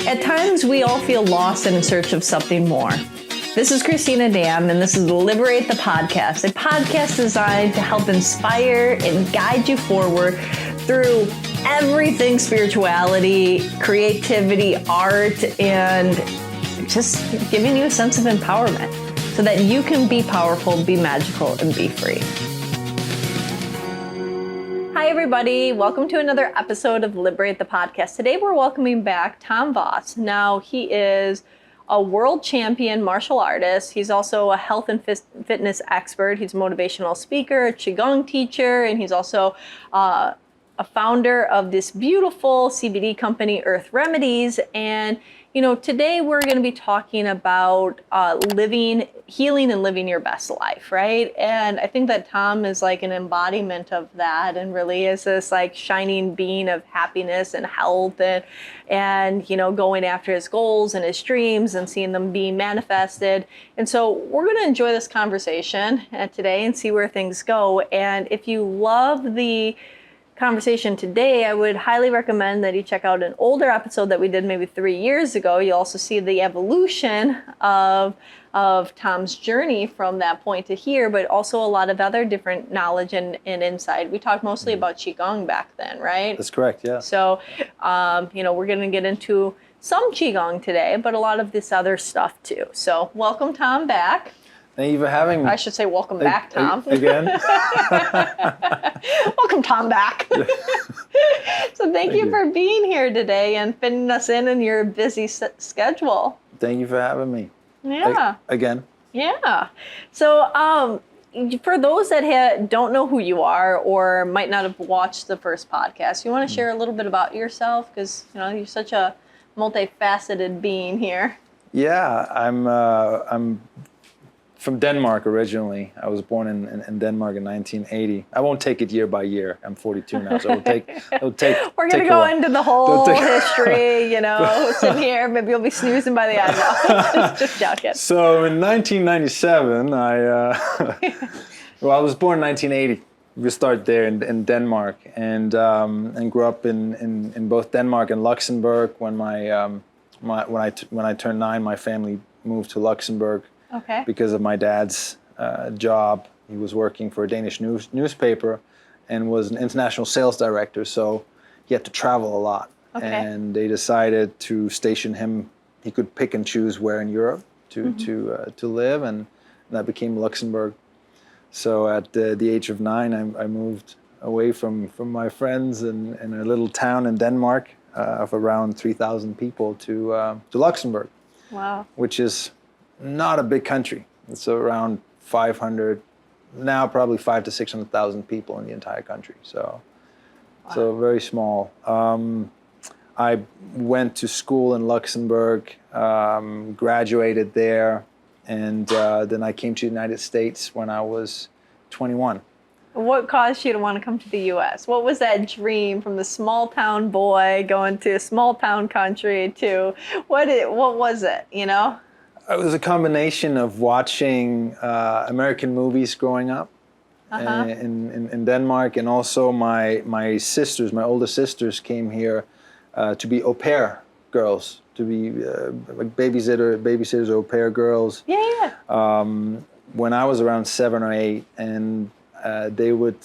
At times, we all feel lost and in search of something more. This is Christina Dam, and this is Liberate the podcast, a podcast designed to help inspire and guide you forward through everything spirituality, creativity, art, and just giving you a sense of empowerment so that you can be powerful, be magical, and be free. Hi, everybody. Welcome to another episode of Liberate the podcast. Today, we're welcoming back Tomm Voss. Now, he is a world champion martial artist. He's also a health and fitness expert. He's a motivational speaker, a Qigong teacher, and he's also a founder of this beautiful CBD company, Earth Remedies. And, you know, today we're going to be talking about healing and living your best life, right? And I think that Tomm is like an embodiment of that and really is this like shining being of happiness and health and you know, going after his goals and his dreams and seeing them being manifested. And so we're going to enjoy this conversation today and see where things go. And if you love the conversation today, I would highly recommend that you check out an older episode that we did maybe 3 years ago. You'll also see the evolution of Tomm's journey from that point to here, but also a lot of other different knowledge and insight. We talked mostly about Qigong back then, right? That's correct, yeah. So, you know, we're going to get into some Qigong today, but a lot of this other stuff too. So welcome, Tomm, back. Thank you for having me. I should say welcome back, Tomm. Again? Welcome, Tomm, back. So thank you for being here today and fitting us in your busy schedule. Thank you for having me. Yeah. Again. Yeah. So for those that don't know who you are or might not have watched the first podcast, you want to share a little bit about yourself? Because, you know, you're such a multifaceted being here. Yeah, I'm from Denmark originally. I was born in Denmark in 1980. I won't take it year by year. I'm 42 now, so it'll take. We're going to go into the whole history, you know, sitting here. Maybe you'll be snoozing by the end. No, just joking. So in 1997, I was born in 1980. We start there in Denmark and grew up in both Denmark and Luxembourg. When when I turned 9, my family moved to Luxembourg. Okay. Because of my dad's job. He was working for a Danish newspaper and was an international sales director, so he had to travel a lot. Okay. And they decided to station him. He could pick and choose where in Europe to live, and that became Luxembourg. So at the age of 9, I moved away from my friends in a little town in Denmark of around 3,000 people to Luxembourg. Wow. Which is not a big country. It's around 500, now probably 500,000 to 600,000 people in the entire country. So, wow. So very small. I went to school in Luxembourg, graduated there, and then I came to the United States when I was 21. What caused you to want to come to the U.S.? What was that dream from the small town boy going to a small town country to what was it, you know? It was a combination of watching American movies growing up in Denmark, and also my sisters, my older sisters, came here to be au pair girls, to be like babysitters, au pair girls. Yeah. When I was around 7 or 8, and they would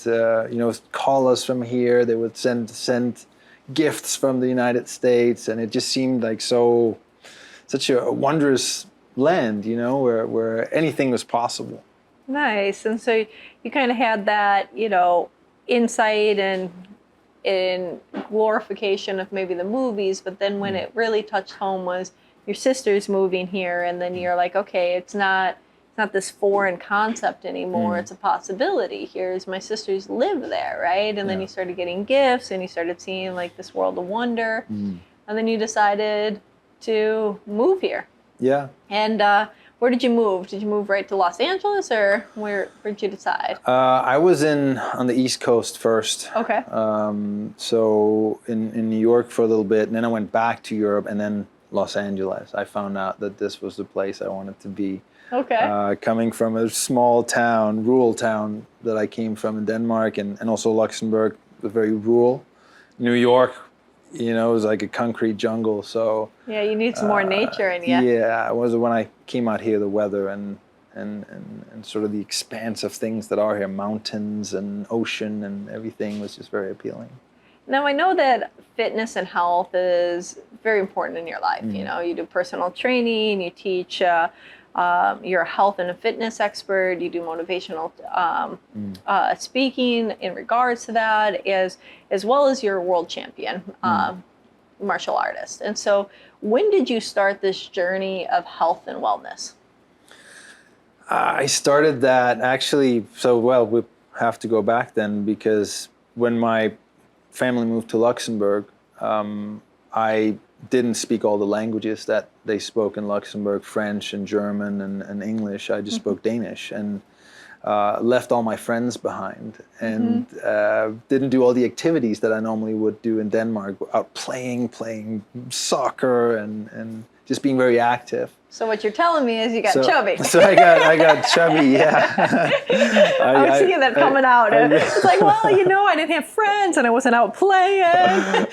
call us from here. They would send gifts from the United States, and it just seemed like such a wondrous land, you know, where anything was possible. Nice. And so you kind of had that, you know, insight and in glorification of maybe the movies, but then when it really touched home was your sister's moving here, and then you're like, okay, it's not this foreign concept anymore. It's a possibility. Here's my sisters live there, right? And then you started getting gifts, and you started seeing like this world of wonder, and then you decided to move here. Yeah. And where did you move? Did you move right to Los Angeles, or where did you decide? I was on the East Coast first. Okay. So in New York for a little bit, and then I went back to Europe, and then Los Angeles. I found out that this was the place I wanted to be. Okay. Coming from a small town, rural town that I came from in Denmark, and also Luxembourg, was very rural. New York, you know, it was like a concrete jungle. So Yeah, you need some more nature in you. yeah, it was when I came out here, the weather and sort of the expanse of things that are here, mountains and ocean and everything was just very appealing. Now, I know that fitness and health is very important in your life. You know, you do personal training, you teach, you're a health and a fitness expert, you do motivational speaking in regards to that, as well as you're a world champion martial artist. And so, when did you start this journey of health and wellness? I started that actually, so well, we have to go back then because when my family moved to Luxembourg, I didn't speak all the languages that they spoke in Luxembourg, French and German and English. I just spoke Danish and left all my friends behind and didn't do all the activities that I normally would do in Denmark, out playing soccer and just being very active. So what you're telling me is you got chubby. So I got chubby, yeah. I was seeing that coming out. It's like, well, you know, I didn't have friends and I wasn't out playing. I'm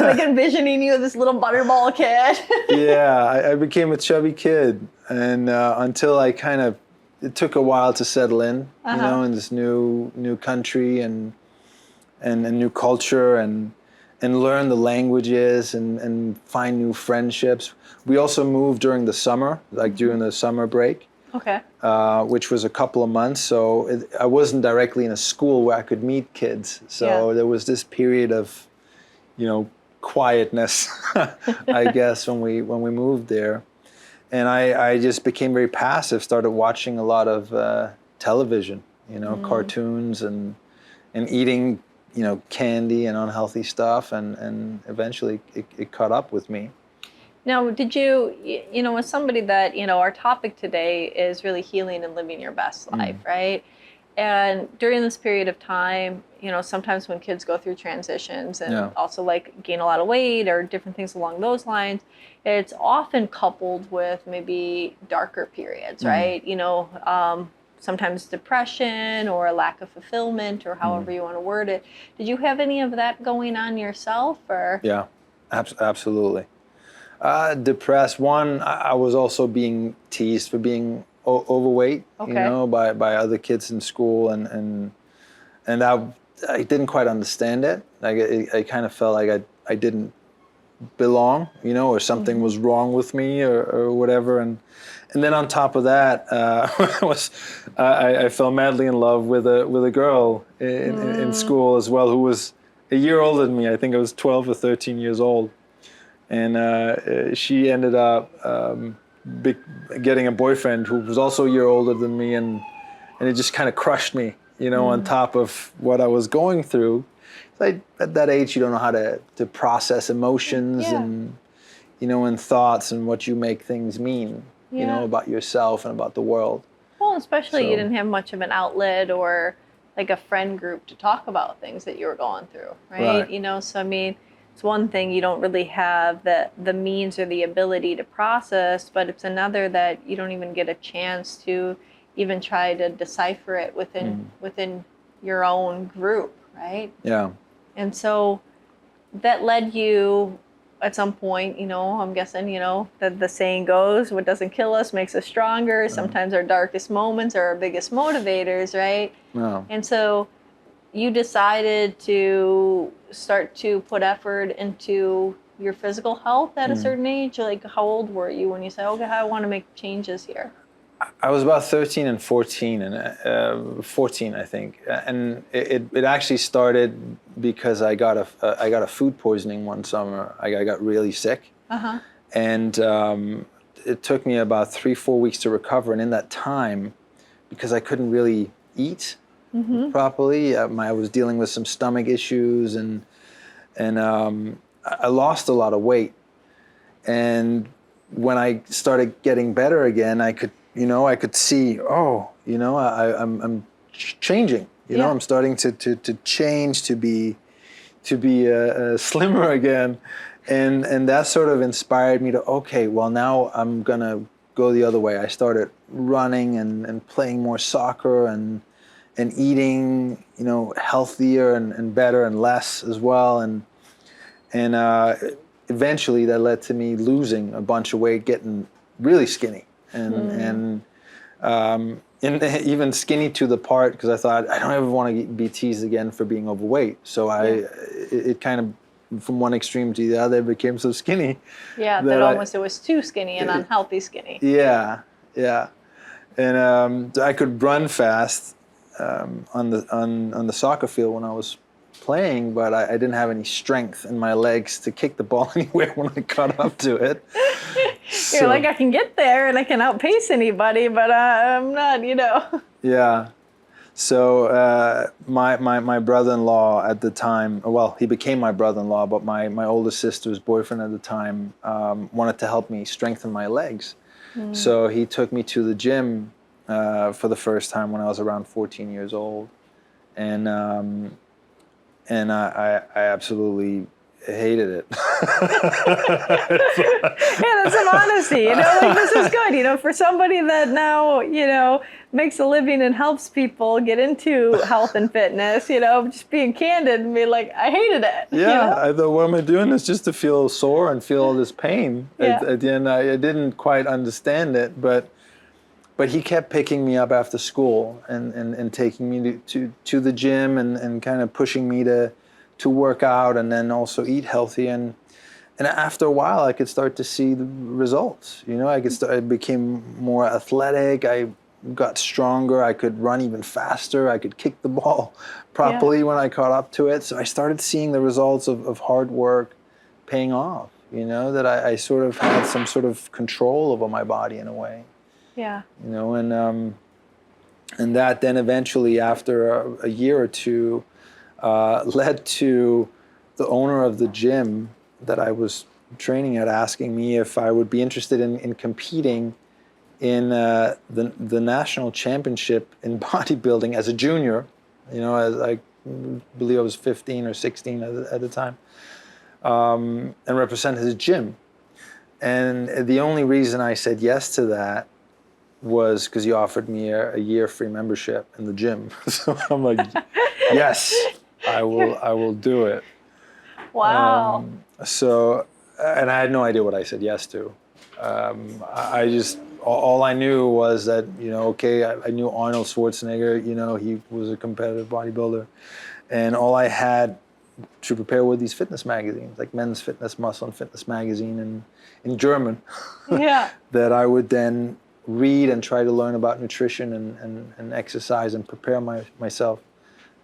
like envisioning you as this little butterball kid. Yeah, I became a chubby kid, and until I kind of, it took a while to settle in, you know, in this new country and new culture and learn the languages and find new friendships. We also moved during the summer, like during the summer break, which was a couple of months. So I wasn't directly in a school where I could meet kids. So there was this period of, you know, quietness, I guess, when we moved there. And I just became very passive, started watching a lot of television, you know, cartoons and eating, you know, candy and unhealthy stuff. And eventually it caught up with me. Now, did you, you know, as somebody that, you know, our topic today is really healing and living your best life, right? And during this period of time, you know, sometimes when kids go through transitions and also like gain a lot of weight or different things along those lines, it's often coupled with maybe darker periods, right? You know, sometimes depression or a lack of fulfillment or however you want to word it. Did you have any of that going on yourself or? Yeah, absolutely. Depressed. One, I was also being teased for being overweight, you know, by other kids in school, and I didn't quite understand it. Like I kind of felt like I didn't belong, you know, or something was wrong with me or whatever. And then on top of that, I fell madly in love with a girl in school as well, who was a year older than me. I think I was 12 or 13 years old. And she ended up getting a boyfriend who was also a year older than me, and it just kind of crushed me, you know, on top of what I was going through. Like at that age, you don't know how to process emotions and, you know, and thoughts and what you make things mean, you know, about yourself and about the world. Well, especially you didn't have much of an outlet or like a friend group to talk about things that you were going through, right? You know, so I mean, it's one thing you don't really have the means or the ability to process, but it's another that you don't even get a chance to even try to decipher it within your own group, right? Yeah. And so that led you at some point, you know, I'm guessing, you know, that the saying goes, what doesn't kill us makes us stronger. Sometimes our darkest moments are our biggest motivators, right? Yeah. And so you decided to start to put effort into your physical health at a certain age? Like, how old were you when you said, okay, I want to make changes here? I was about 13 and 14, and 14, I think. And it actually started because I got a food poisoning one summer. I got really sick. And it took me about 3-4 weeks to recover. And in that time, because I couldn't really eat properly, I was dealing with some stomach issues, and I lost a lot of weight. And when I started getting better again, I could see, I'm changing. You know, I'm starting to change, to be slimmer again, and that sort of inspired me to, okay, well, now I'm gonna go the other way. I started running and playing more soccer and eating, you know, healthier and better and less as well, and And eventually that led to me losing a bunch of weight, getting really skinny, and even skinny to the part, because I thought I don't ever want to be teased again for being overweight. So it kind of, from one extreme to the other, became so skinny. Yeah, that almost it was too skinny and unhealthy skinny. Yeah, yeah. And I could run fast on the soccer field when I was playing, but I didn't have any strength in my legs to kick the ball anywhere when I caught up to it. You're like, I can get there and I can outpace anybody, but I'm not, Yeah. So my brother-in-law at the time, well, he became my brother-in-law, but my older sister's boyfriend at the time wanted to help me strengthen my legs. So he took me to the gym for the first time when I was around 14 years old, and I absolutely hated it. Yeah, that's some honesty. Like, this is good. For somebody that now makes a living and helps people get into health and fitness. Just being candid and being like, I hated it. Yeah, I thought, what am I doing this just to feel sore and feel all this pain? Yeah. At the end, I didn't quite understand it, but he kept picking me up after school and taking me to the gym and kind of pushing me to work out and then also eat healthy. And after a while, I could start to see the results. I became more athletic. I got stronger. I could run even faster. I could kick the ball properly when I caught up to it. So I started seeing the results of hard work paying off, that I sort of had some sort of control over my body in a way. Yeah. And that then eventually, after a year or two, led to the owner of the gym that I was training at asking me if I would be interested in competing in the national championship in bodybuilding as a junior. As I believe I was 15 or 16 at the time, and represent his gym. And the only reason I said yes to that was because he offered me a year free membership in the gym. So I'm like, yes, I will do it. Wow. And I had no idea what I said yes to. I just, all I knew was that, I knew Arnold Schwarzenegger, he was a competitive bodybuilder. And all I had to prepare were these fitness magazines, like Men's Fitness, Muscle and Fitness magazine in German. Yeah. That I would then read and try to learn about nutrition and exercise and prepare myself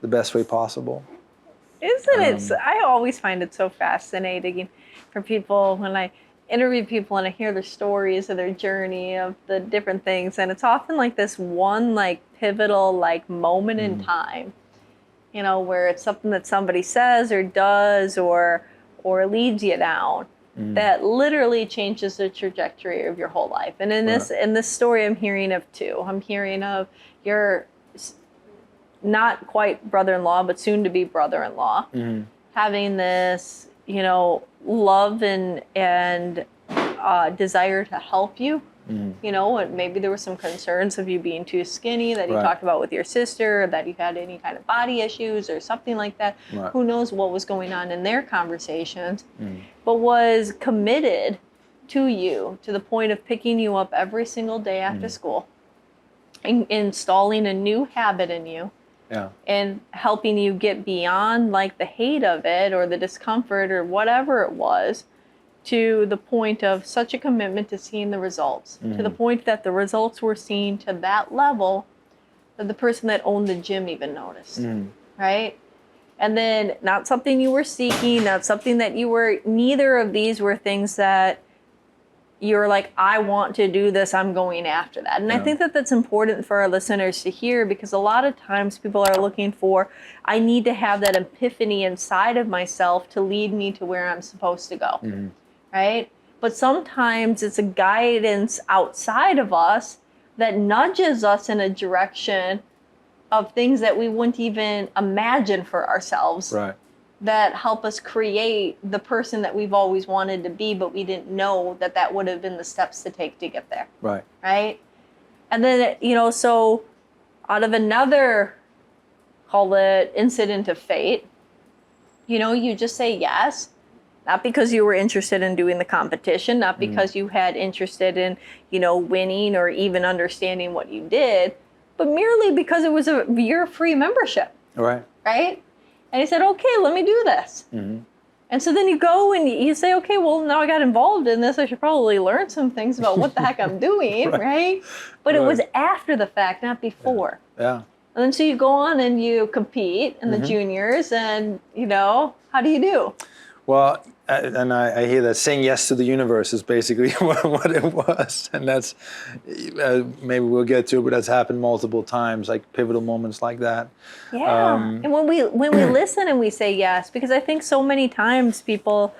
the best way possible. Isn't it? I always find it so fascinating for people when I interview people and I hear their stories of their journey of the different things, and it's often like this one pivotal moment in time, where it's something that somebody says or does or leads you down that literally changes the trajectory of your whole life. And in this story, I'm hearing of two. I'm hearing of your not quite brother-in-law, but soon to be brother-in-law, having this, love and desire to help you. And maybe there were some concerns of you being too skinny that you talked about with your sister, or that you had any kind of body issues or something like that. Right. Who knows what was going on in their conversations, but was committed to you to the point of picking you up every single day after school, and installing a new habit in you. Yeah. And helping you get beyond the hate of it or the discomfort or whatever it was, to the point of such a commitment to seeing the results, to the point that the results were seen to that level that the person that owned the gym even noticed, right? And then not something you were seeking, not something that you were, neither of these were things that you're like, I want to do this, I'm going after that. And I think that that's important for our listeners to hear, because a lot of times people are looking for, I need to have that epiphany inside of myself to lead me to where I'm supposed to go, right? But sometimes it's a guidance outside of us that nudges us in a direction of things that we wouldn't even imagine for ourselves. Right. That help us create the person that we've always wanted to be, but we didn't know that would have been the steps to take to get there. Right. Right? And then, so out of another, call it incident of fate, you just say yes, Not because you were interested in doing the competition, not because you had interested in, winning or even understanding what you did, but merely because it was a year-free membership. Right. Right? And he said, okay, let me do this. And so then you go and you say, okay, well, now I got involved in this. I should probably learn some things about what the heck I'm doing, right? But it was after the fact, not before. Yeah. And then so you go on and you compete in the juniors, and, how do you do? Well, and I hear that saying yes to the universe is basically what it was. And that's, maybe we'll get to it, but that's happened multiple times, like pivotal moments like that. Yeah. And when we listen and we say yes, because I think so many times people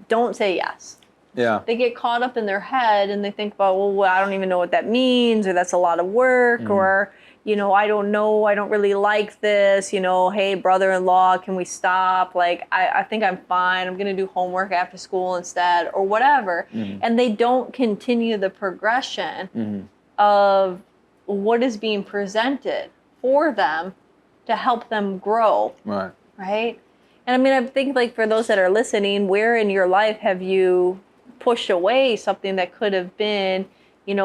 don't say yes. Yeah. They get caught up in their head and they think about, well, I don't even know what that means, or that's a lot of work, or, I don't know, I don't really like this, hey, brother-in-law, can we stop? Like, I think I'm fine. I'm going to do homework after school instead, or whatever. And they don't continue the progression of what is being presented for them to help them grow. Right. Right? And I mean, I think, like, for those that are listening, where in your life have you pushed away something that could have been,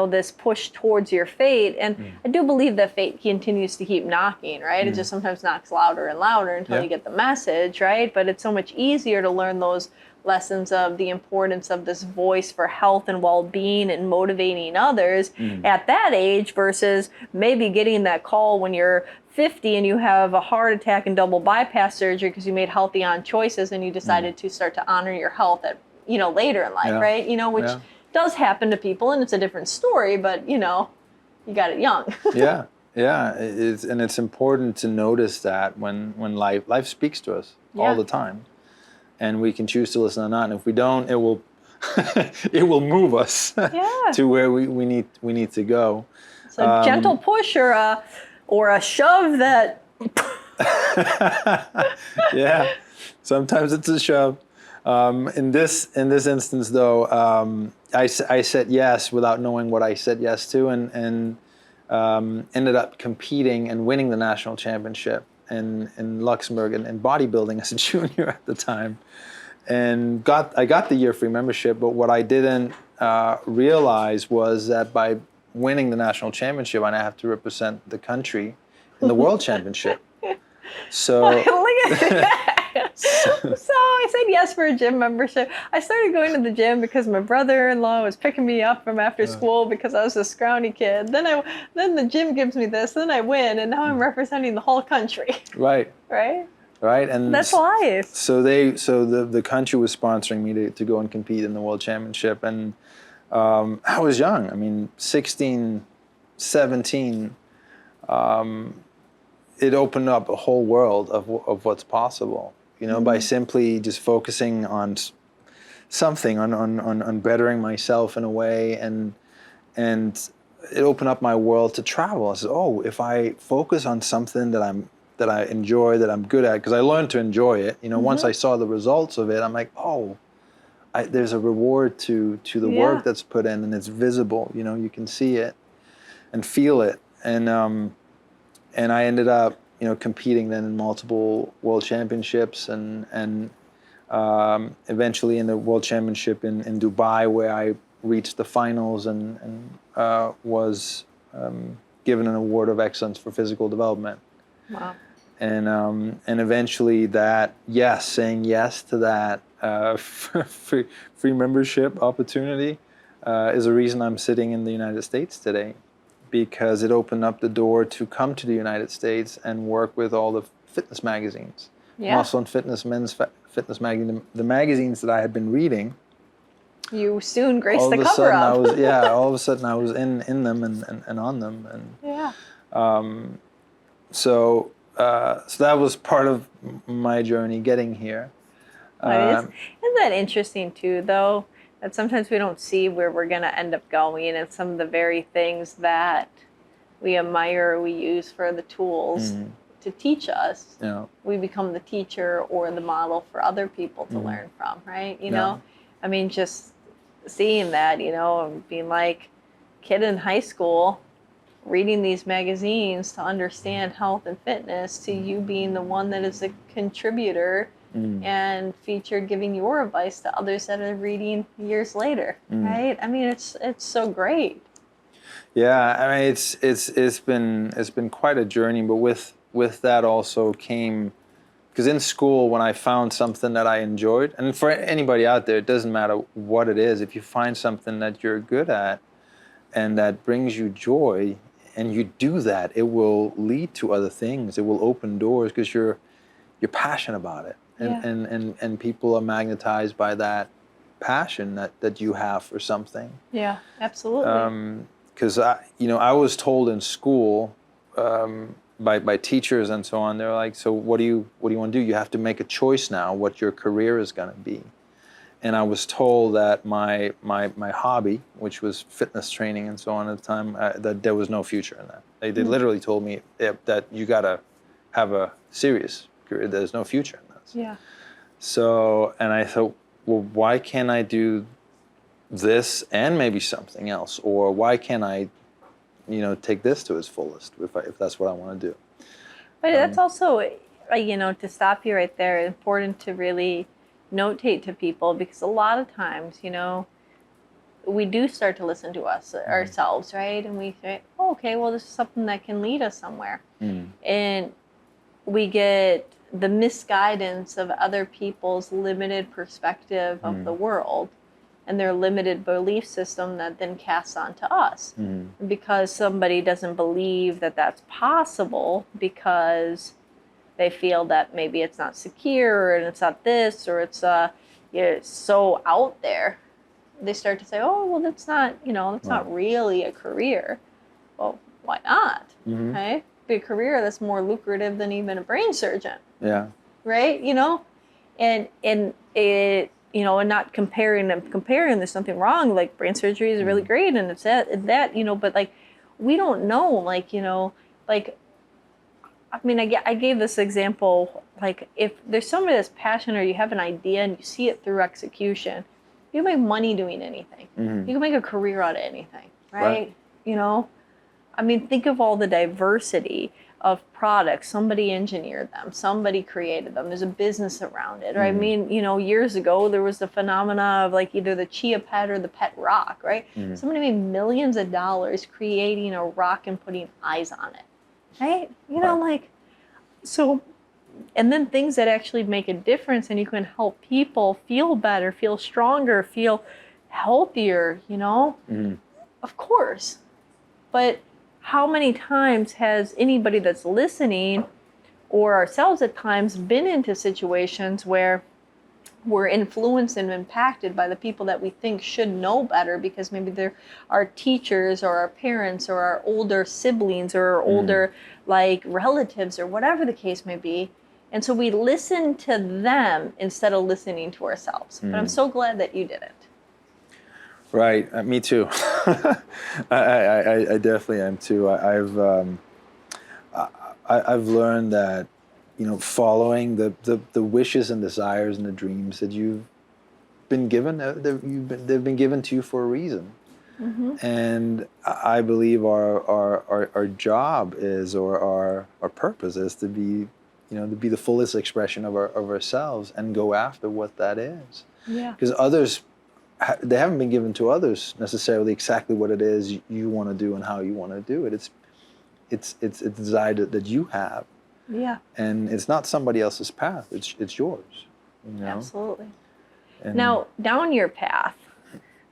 this push towards your fate? And I do believe that fate continues to keep knocking, right? It just sometimes knocks louder and louder until you get the message, right? But it's so much easier to learn those lessons of the importance of this voice for health and well-being and motivating others at that age versus maybe getting that call when you're 50 and you have a heart attack and double bypass surgery because you made healthy on choices and you decided to start to honor your health at, later in life, right? Which does happen to people, and it's a different story, but, you got it young. Yeah. And it's important to notice that when life speaks to us all the time, and we can choose to listen or not. And if we don't, it will it will move us to where we need to go. So gentle push or a shove that. Yeah, sometimes it's a shove. In this instance, though, I said yes without knowing what I said yes to, and ended up competing and winning the national championship in Luxembourg in bodybuilding as a junior at the time, and I got the year-free membership. But what I didn't realize was that by winning the national championship, I have to represent the country in the world championship. So look at that. So I said yes for a gym membership. I started going to the gym because my brother-in-law was picking me up from after school because I was a scrawny kid. Then the gym gives me this, then I win, and now I'm representing the whole country. Right. Right? Right. And that's life. So the country was sponsoring me to go and compete in the world championship, and I was young. I mean, 16, 17. It opened up a whole world of what's possible, by simply just focusing on something, on bettering myself in a way, and it opened up my world to travel. I said, oh, if I focus on something that I enjoy, that I'm good at, because I learned to enjoy it. Once I saw the results of it, I'm like, oh, there's a reward to the work that's put in, and it's visible. You can see it and feel it, and I ended up, competing then in multiple world championships, and eventually in the world championship in Dubai, where I reached the finals and was given an award of excellence for physical development. Wow. And eventually saying yes to that free membership opportunity is a reason I'm sitting in the United States today, because it opened up the door to come to the United States and work with all the fitness magazines, Muscle and Fitness, Men's Fitness magazine, the magazines that I had been reading. You soon graced the cover up. All of a sudden I was in them and on them, and so that was part of my journey getting here. Isn't that interesting too, though? That sometimes we don't see where we're going to end up going, and some of the very things that we admire, we use for the tools to teach us, we become the teacher or the model for other people to learn from, right? I mean, just seeing that, and being like a kid in high school, reading these magazines to understand health and fitness, to you being the one that is a contributor and featured giving your advice to others that are reading years later, right? I mean, it's so great. Yeah, I mean, it's been quite a journey, but with that also came, because in school, when I found something that I enjoyed, and for anybody out there, it doesn't matter what it is, if you find something that you're good at and that brings you joy, and you do that, it will lead to other things. It will open doors because you're passionate about it, and people are magnetized by that passion that you have for something. Yeah, absolutely. Because I was told in school by teachers and so on. They're like, so what do you want to do? You have to make a choice now what your career is going to be. And I was told that my hobby, which was fitness training and so on at the time, that there was no future in that. They literally told me that you got to have a serious career. There's no future in this. Yeah. So, and I thought, well, why can't I do this and maybe something else? Or why can't I, take this to its fullest if that's what I want to do? But that's also, to stop you right there, important to really notate to people, because a lot of times, we do start to listen to ourselves, right? And we say, oh, okay, well, this is something that can lead us somewhere. And we get the misguidance of other people's limited perspective of the world and their limited belief system that then casts onto us. Because somebody doesn't believe that that's possible, because they feel that maybe it's not secure and it's not this, or it's so out there, they start to say, oh, well, that's not, that's not really a career. Well, why not? Okay? Be a career that's more lucrative than even a brain surgeon. Yeah. Right? And it, and not comparing, there's something wrong. Like, brain surgery is really great, and it's that, but like, we don't know, like, I mean, I gave this example, like, if there's somebody that's passionate, or you have an idea and you see it through execution, you can make money doing anything. You can make a career out of anything, right? I mean, think of all the diversity of products. Somebody engineered them, somebody created them. There's a business around it, right? I mean, years ago, there was the phenomena of like either the chia pet or the pet rock, right? Somebody made millions of dollars creating a rock and putting eyes on it, right? Like, so, and then things that actually make a difference, and you can help people feel better, feel stronger, feel healthier, Of course. But how many times has anybody that's listening, or ourselves at times, been into situations where we're influenced and impacted by the people that we think should know better, because maybe they're our teachers or our parents or our older siblings or our older like relatives or whatever the case may be. And so we listen to them instead of listening to ourselves. But I'm so glad that you didn't. Right, me too. I definitely am too. I've learned that, following the wishes and desires and the dreams that you've been given, they've been given to you for a reason. And I believe our job is, or our purpose is, to be, to be the fullest expression of ourselves and go after what that is. Yeah. Because others, they haven't been given to others necessarily exactly what it is you want to do and how you want to do it. It's a desire that you have. Yeah. And it's not somebody else's path. It's yours. Absolutely. And now, down your path.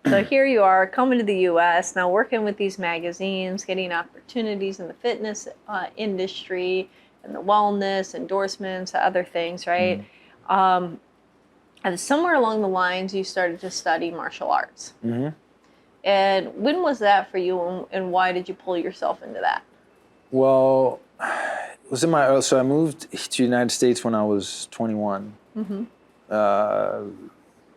So here you are, coming to the U.S., now working with these magazines, getting opportunities in the fitness industry and the wellness, endorsements, other things, right? And somewhere along the lines, you started to study martial arts. And when was that for you, and why did you pull yourself into that? Well, it was so I moved to the United States when I was 21. I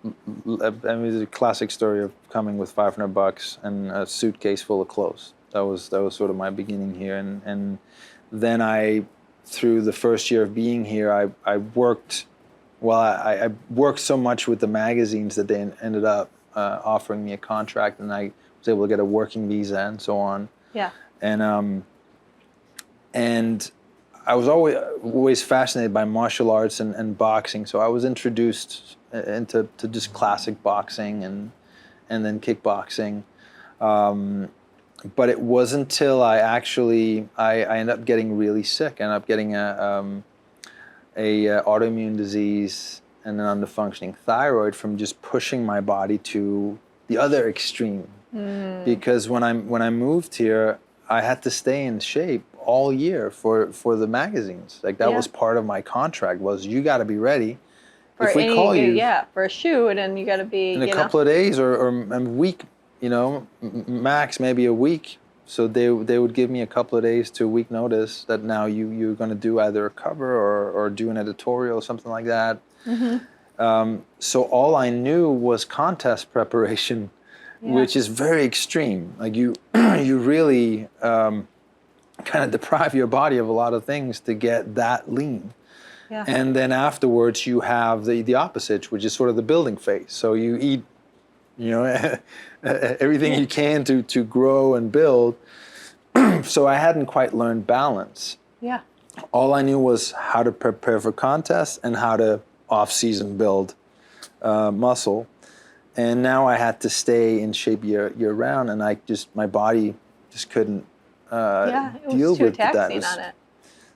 mean, it's a classic story of coming with $500 and a suitcase full of clothes. That was sort of my beginning here, and then through the first year of being here, I worked. Well, I worked so much with the magazines that they ended up offering me a contract, and I was able to get a working visa and so on. Yeah. And I was always fascinated by martial arts and boxing. So I was introduced into just classic boxing and then kickboxing. But it wasn't until I ended up getting really sick. I ended up getting a autoimmune disease and an underfunctioning thyroid from just pushing my body to the other extreme. Because when I moved here, I had to stay in shape all year for the magazines. Like that was part of my contract, was you got to be ready. For if we call you for a shoot, and you got to be in a couple of days or a week, max maybe a week. So they would give me a couple of days to a week notice that now you're going to do either a cover or do an editorial or something like that. So all I knew was contest preparation, which is very extreme. Like you really kind of deprive your body of a lot of things to get that lean. Yeah. And then afterwards you have the opposite, which is sort of the building phase. So you eat, everything you can to grow and build. So I hadn't quite learned balance. Yeah. All I knew was how to prepare for contests and how to off-season build muscle. And now I had to stay in shape year round, and my body just couldn't deal with that. It was too taxing on it.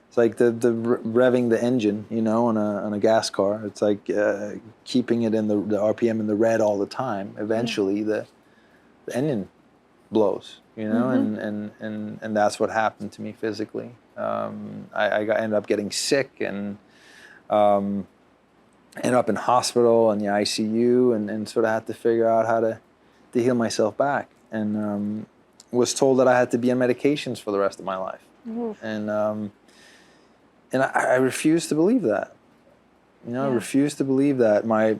It's like the revving the engine, on a gas car. It's like keeping it in the RPM in the red all the time. Eventually, the engine blows, and that's what happened to me physically. I ended up getting sick and ended up in hospital in the ICU, and sort of had to figure out how to heal myself back, and was told that I had to be on medications for the rest of my life. Oof. And I refused to believe that. I refused to believe that. My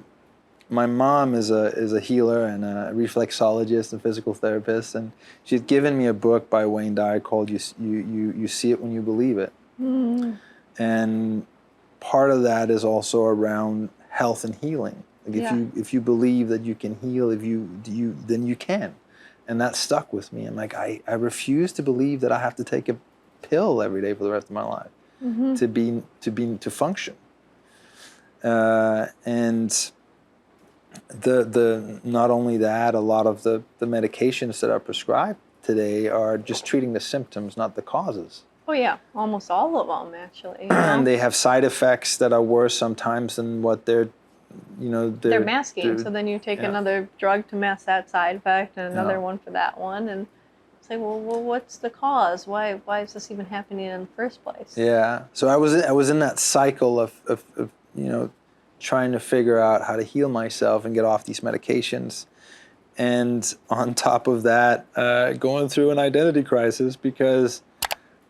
mom is a healer and a reflexologist and physical therapist, and she had given me a book by Wayne Dyer called "You See It When You Believe It," and part of that is also around health and healing. Like if you believe that you can heal, then you can, and that stuck with me. I'm like I refuse to believe that I have to take a pill every day for the rest of my life. To function, and the not only that, a lot of the medications that are prescribed today are just treating the symptoms, not the causes. Oh yeah, almost all of them actually. And they have side effects that are worse sometimes than what they're masking. So then you take another drug to mask that side effect, and another one for that one, and say, well, what's the cause? Why is this even happening in the first place? Yeah. So I was in that cycle of trying to figure out how to heal myself and get off these medications, and on top of that, going through an identity crisis, because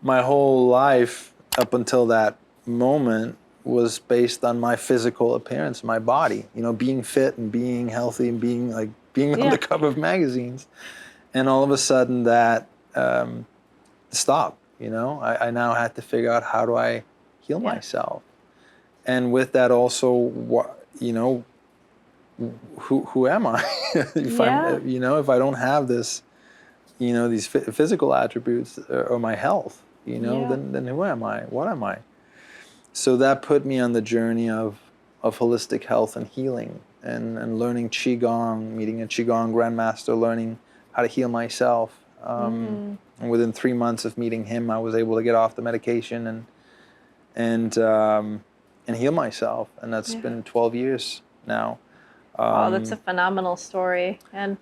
my whole life up until that moment was based on my physical appearance, my body. Being fit and being healthy and being on the cover of magazines. And all of a sudden that stopped, I now had to figure out how do I heal myself. And with that also, who am I? If I don't have this, these physical attributes or my health, then who am I? What am I? So that put me on the journey of holistic health and healing and learning Qigong, meeting a Qigong grandmaster, learning how to heal myself. And within 3 months of meeting him, I was able to get off the medication and heal myself. And that's been 12 years now. That's a phenomenal story. And,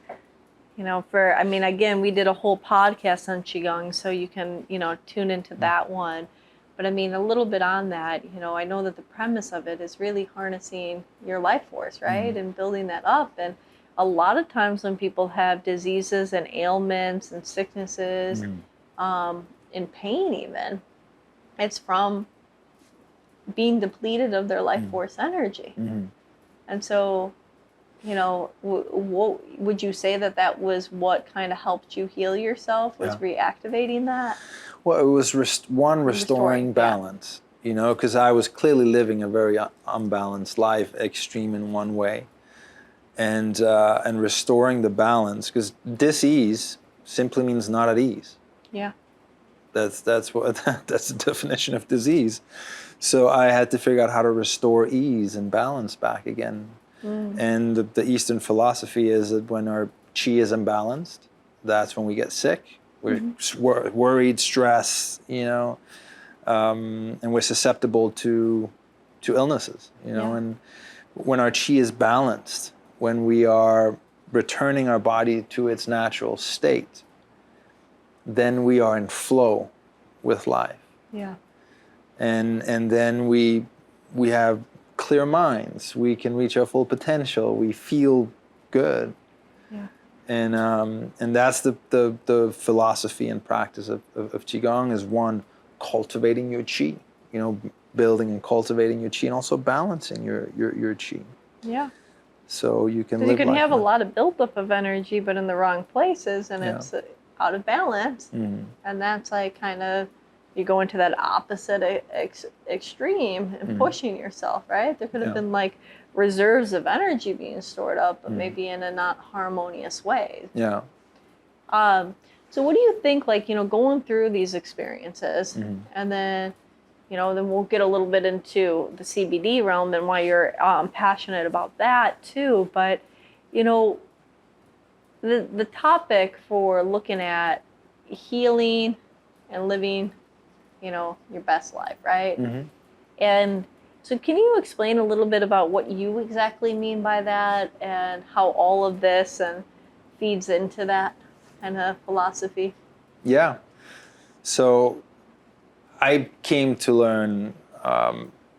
again, we did a whole podcast on Qigong, so you can, tune into that one. But a little bit on that, I know that the premise of it is really harnessing your life force, right? And building that up. And a lot of times when people have diseases and ailments and sicknesses, in pain even, it's from being depleted of their life force energy. And so, would you say that was what kind of helped you heal yourself, was reactivating that? Well, it was restoring balance, because I was clearly living a very unbalanced life, extreme in one way. And restoring the balance, because dis-ease simply means not at ease. Yeah. That's what that's the definition of disease. So I had to figure out how to restore ease and balance back again. And the Eastern philosophy is that when our chi is imbalanced, that's when we get sick. We're worried, stressed, and we're susceptible to illnesses, And when our chi is balanced, when we are returning our body to its natural state, then we are in flow with life. Yeah. And then we have clear minds. We can reach our full potential. We feel good. Yeah. And that's the philosophy and practice of Qigong is one, cultivating your chi, building and cultivating your chi, and also balancing your chi. Yeah. So you can live. You can have a lot of buildup of energy, but in the wrong places, and it's out of balance. And that's like kind of, you go into that opposite extreme and pushing yourself, right? There could have been like reserves of energy being stored up, but maybe in a not harmonious way. Yeah. So what do you think, like, going through these experiences, and then, then we'll get a little bit into the CBD realm and why you're passionate about that too. But, the topic for looking at healing and living, your best life, right? And so can you explain a little bit about what you exactly mean by that and how all of this feeds into that kind of philosophy? Yeah. So I came to learn,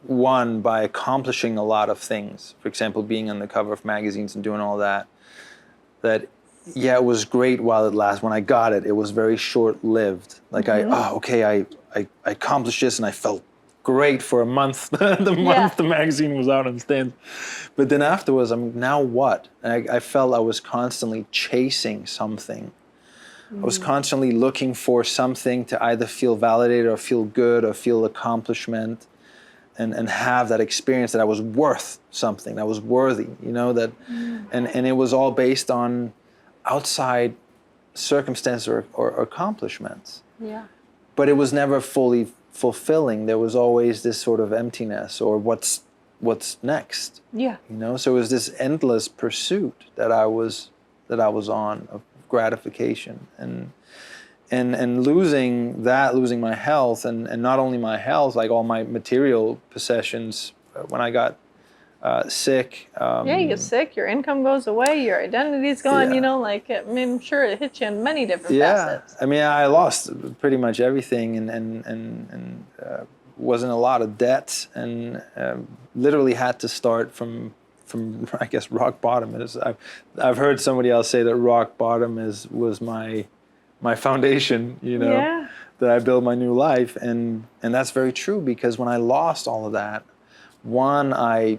one, by accomplishing a lot of things. For example, being on the cover of magazines and doing all that, it was great while it lasted. When I got it, it was very short-lived. Like I accomplished this and I felt great for a month. The magazine was out on stands. But then afterwards, now what? And I felt I was constantly chasing something. I was constantly looking for something to either feel validated or feel good or feel accomplishment and have that experience that I was worth something, that was worthy, and it was all based on outside circumstances or accomplishments. Yeah. But it was never fully fulfilling. There was always this sort of emptiness or what's next. Yeah. So it was this endless pursuit that I was on of gratification and losing my health and not only my health, like all my material possessions when I got sick. You get sick, your income goes away, your identity's gone, I'm sure it hits you in many different facets. I mean, I lost pretty much everything and was in a lot of debt and literally had to start from I guess rock bottom. I've heard somebody else say that rock bottom was my foundation, that I built my new life, and that's very true, because when I lost all of that, one, I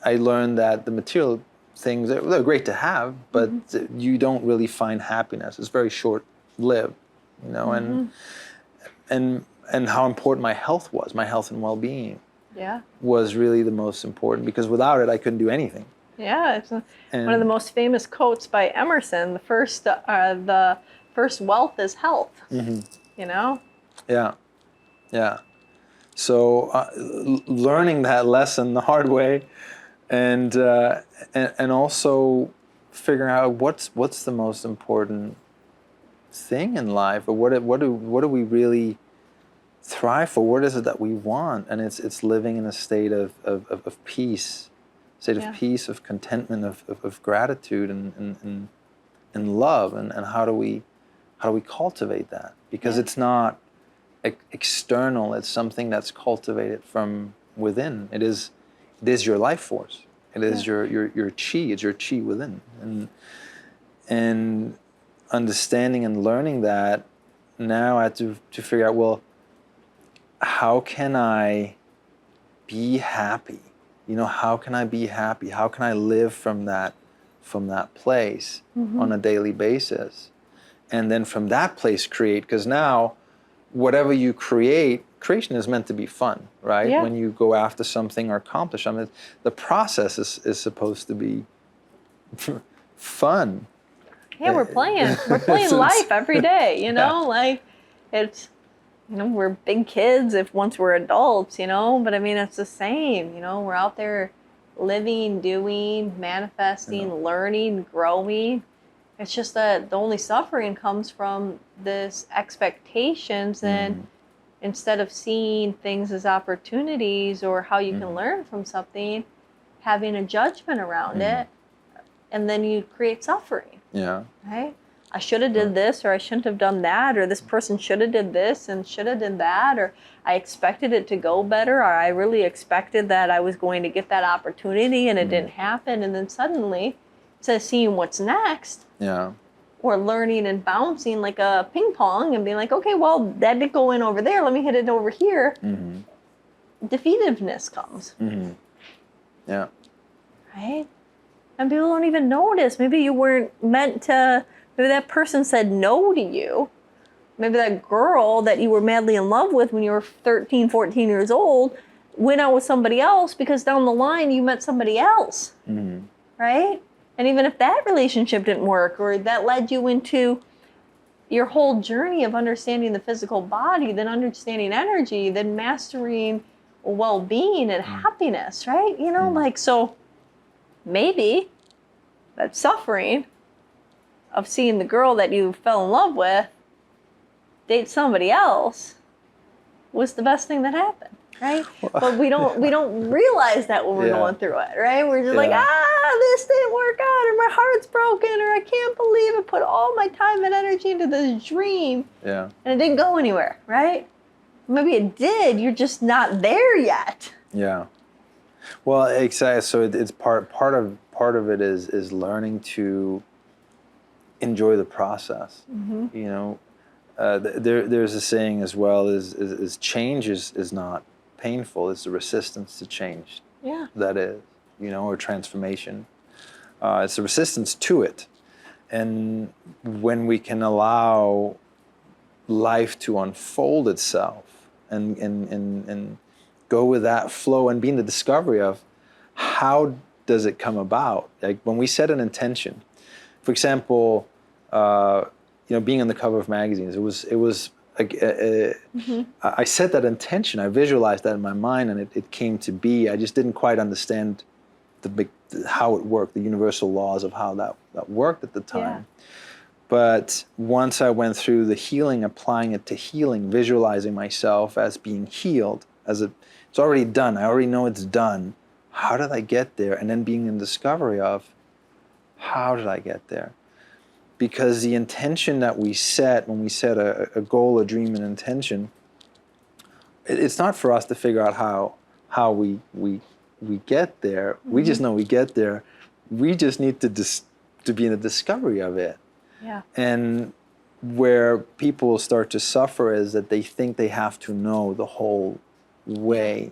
learned that the material things, they're great to have, but you don't really find happiness. It's very short-lived, and how important my health and well-being was really the most important, because without it, I couldn't do anything. Yeah, it's one of the most famous quotes by Emerson. The first wealth is health. Yeah. So learning that lesson the hard way, and also figuring out what's the most important thing in life, or what do we really thrive for? What is it that we want? And it's living in a state of peace, of peace, of contentment, of gratitude and love, and how do we cultivate that? Because it's not external. It's something that's cultivated from within. It is your life force. It is your chi. It's your chi within. And understanding and learning that, now I have to figure out, well, how can I be happy? How can I be happy? How can I live from that place on a daily basis? And then from that place create, because now whatever you creation is meant to be fun, right? Yeah. When you go after something or accomplish something, the process is supposed to be fun. Yeah, we're playing life every day, like it's you know, we're big kids if once we're adults, you know, but I mean, it's the same, you know, we're out there living, doing, manifesting, learning, growing. It's just that the only suffering comes from this expectations, and instead of seeing things as opportunities or how you can learn from something, having a judgment around it, and then you create suffering. Yeah. Right? I should have did this, or I shouldn't have done that, or this person should have did this and should have did that, or I expected it to go better, or I really expected that I was going to get that opportunity and it didn't happen. And then suddenly, instead of seeing what's next, or learning and bouncing like a ping pong and being like, okay, well, that did go in over there, let me hit it over here. Defeativeness comes. Yeah. Right? And people don't even notice. Maybe you weren't meant to, maybe that person said no to you. Maybe that girl that you were madly in love with when you were 13, 14 years old went out with somebody else because down the line you met somebody else. Right? And even if that relationship didn't work, or that led you into your whole journey of understanding the physical body, then understanding energy, then mastering well-being and happiness, right? You know, like, so maybe that suffering of seeing the girl that you fell in love with date somebody else was the best thing that happened, right? But we don't realize that when we're going through it, right? We're just like, this didn't work out, or my heart's broken, or I can't believe I put all my time and energy into this dream, and it didn't go anywhere, right? Maybe it did. You're just not there yet. Yeah. Well, exactly. So it's part of it is learning to enjoy the process. You know, there's a saying as well: is change is not painful. It's the resistance to change. Yeah. That is, you know, or transformation. It's the resistance to it, and when we can allow life to unfold itself and go with that flow and be in the discovery of how does it come about. Like when we set an intention, for example, you know, being on the cover of magazines, it was like I set that intention, I visualized that in my mind, and it came to be. I just didn't quite understand how it worked, the universal laws of how that worked at the time. But once I went through the healing, applying it to healing, visualizing myself as being healed, it's already done. I already know it's done. How did I get there? And then being in discovery of how did I get there? Because the intention that we set, when we set a goal, a dream, an intention, it's not for us to figure out how we get there. We just know we get there. We just need to be in the discovery of it. Yeah. And where people start to suffer is that they think they have to know the whole way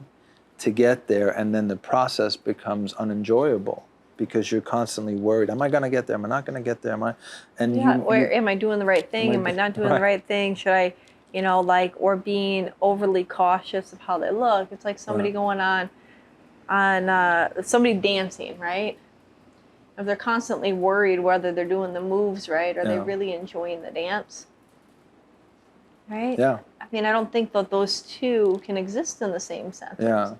to get there, and then the process becomes unenjoyable because you're constantly worried. Am I going to get there? Am I not going to get there? Am I? And Am I doing the right thing? Am I not doing the right thing? Should I, you know, like, or being overly cautious of how they look? It's like somebody going on somebody dancing, right? If they're constantly worried whether they're doing the moves right, are they really enjoying the dance? Right? Yeah. I mean, I don't think that those two can exist in the same sentence. Yeah.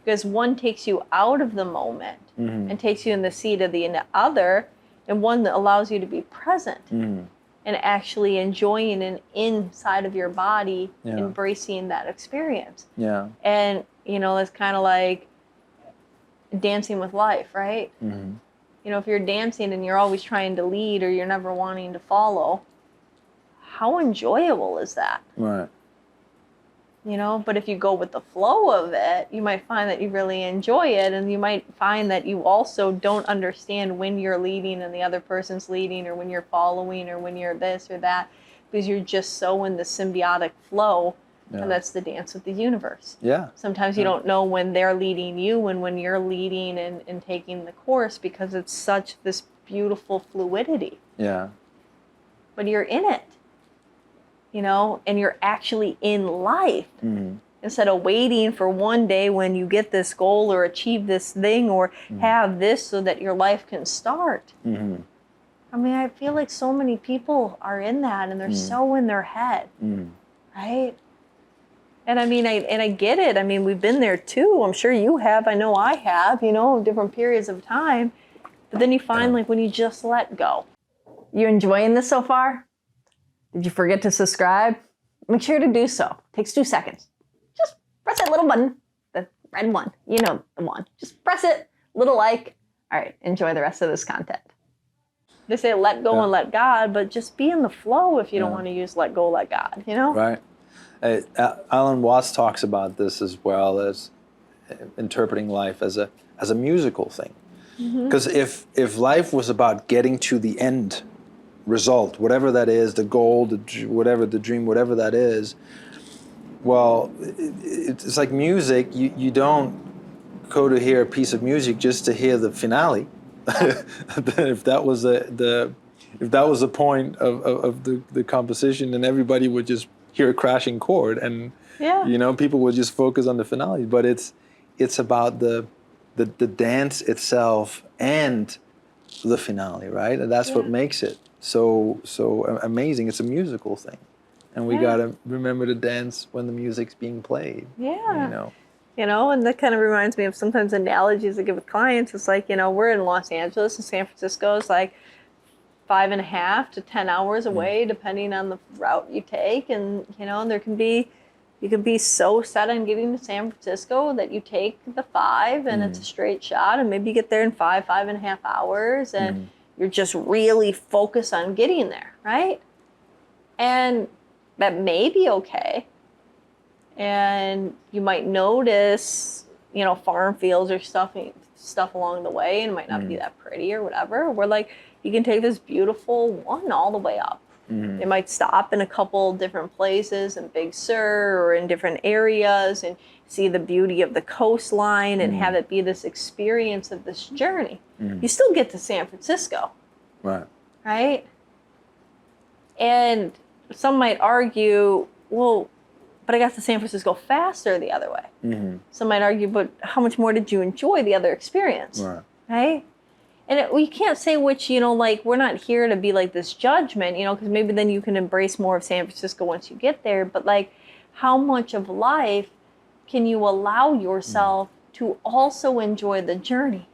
Because one takes you out of the moment and takes you in the seat of the other, and one that allows you to be present and actually enjoying and inside of your body, embracing that experience. Yeah. And, you know, it's kind of like dancing with life, right? You know, if you're dancing and you're always trying to lead, or you're never wanting to follow, how enjoyable is that? Right. You know, but if you go with the flow of it, you might find that you really enjoy it, and you might find that you also don't understand when you're leading and the other person's leading, or when you're following, or when you're this or that, because you're just so in the symbiotic flow. And that's the dance of the universe. Yeah. Sometimes you don't know when they're leading you and when you're leading and taking the course, because it's such this beautiful fluidity. Yeah. But you're in it, you know, and you're actually in life. Instead of waiting for one day when you get this goal or achieve this thing or have this so that your life can start. I mean, I feel like so many people are in that, and they're so in their head, right? And I mean, I get it. I mean, we've been there too. I'm sure you have. I know I have, you know, different periods of time. But then you find like when you just let go. You enjoying this so far? Did you forget to subscribe? Make sure to do so. It takes 2 seconds. Just press that little button, the red one. You know the one. Just press it, little like. All right, enjoy the rest of this content. They say let go and let God, but just be in the flow if you don't want to use let go, let God, you know? Right. Alan Watts talks about this as well, as interpreting life as a musical thing. Because if life was about getting to the end result, whatever that is, the goal, whatever the dream, whatever that is, well, it's like music. You don't go to hear a piece of music just to hear the finale. If that was the point of the composition, then everybody would just hear a crashing chord, and you know, people would just focus on the finale. But it's about the dance itself and the finale, right? And that's what makes it so amazing. It's a musical thing, and we gotta remember to dance when the music's being played. You know, and that kind of reminds me of sometimes analogies I give with clients. It's like, you know, we're in Los Angeles and San Francisco is like 5.5 to 10 hours away, depending on the route you take. And, you know, you can be so set on getting to San Francisco that you take the 5 and it's a straight shot, and maybe you get there in 5.5 hours, and you're just really focused on getting there, right? And that may be okay. And you might notice, you know, farm fields or stuff along the way, and it might not be that pretty or whatever. Where like you can take this beautiful one all the way up. It might stop in a couple different places in Big Sur or in different areas and see the beauty of the coastline and have it be this experience of this journey. You still get to San Francisco. Right? And some might argue, well, but I got to San Francisco faster the other way. Some might argue, but how much more did you enjoy the other experience? Right? And we can't say which, you know, like we're not here to be like this judgment, you know, because maybe then you can embrace more of San Francisco once you get there. But like, how much of life can you allow yourself to also enjoy the journey?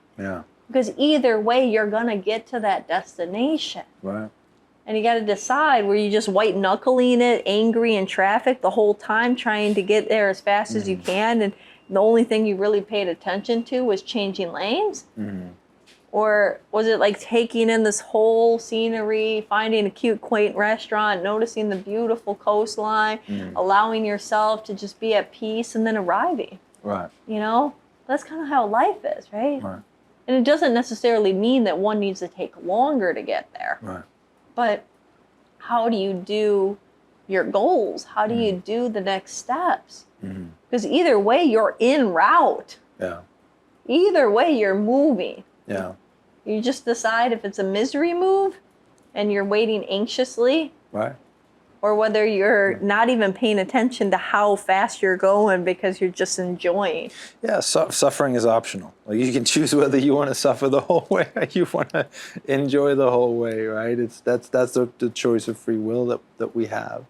Because either way, you're going to get to that destination. And you got to decide, were you just white knuckling it, angry in traffic the whole time, trying to get there as fast as you can, and the only thing you really paid attention to was changing lanes? Or was it like taking in this whole scenery, finding a cute, quaint restaurant, noticing the beautiful coastline, allowing yourself to just be at peace, and then arriving? You know, that's kind of how life is, right? And it doesn't necessarily mean that one needs to take longer to get there. But how do you do your goals? How do you do the next steps? Because either way, you're en route. Either way, you're moving. You just decide if it's a misery move and you're waiting anxiously, or whether you're not even paying attention to how fast you're going because you're just enjoying. Suffering is optional. Like, you can choose whether you want to suffer the whole way or you want to enjoy the whole way, right? That's the choice of free will that we have.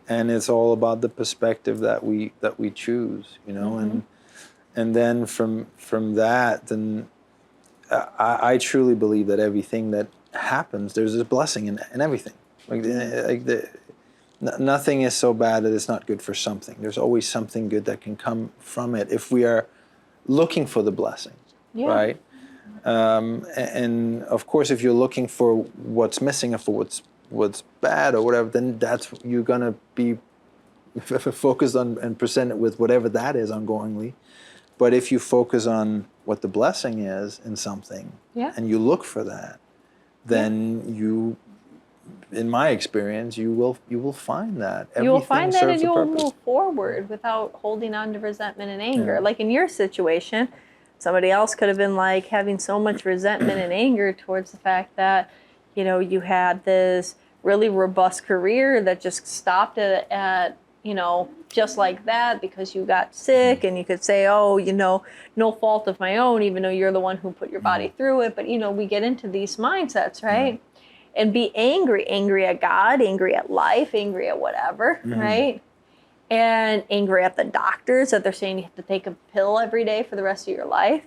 And it's all about the perspective that we choose, you know. And then from that, then I truly believe that everything that happens, there's a blessing in everything. Nothing is so bad that it's not good for something. There's always something good that can come from it if we are looking for the blessing, right? And of course, if you're looking for what's missing or for what's bad or whatever, then you're gonna be focused on and present it with whatever that is ongoingly. But if you focus on what the blessing is in something, and you look for that, then you, in my experience, you will find that. You will find that, and you will move forward without holding on to resentment and anger. Like in your situation, somebody else could have been like having so much resentment and anger towards the fact that, you know, you had this really robust career that just stopped at you know, just like that because you got sick, and you could say, oh, you know, no fault of my own, even though you're the one who put your body through it. But, you know, we get into these mindsets, right? And be angry at God, angry at life, angry at whatever, right? and angry at the doctors that they're saying you have to take a pill every day for the rest of your life.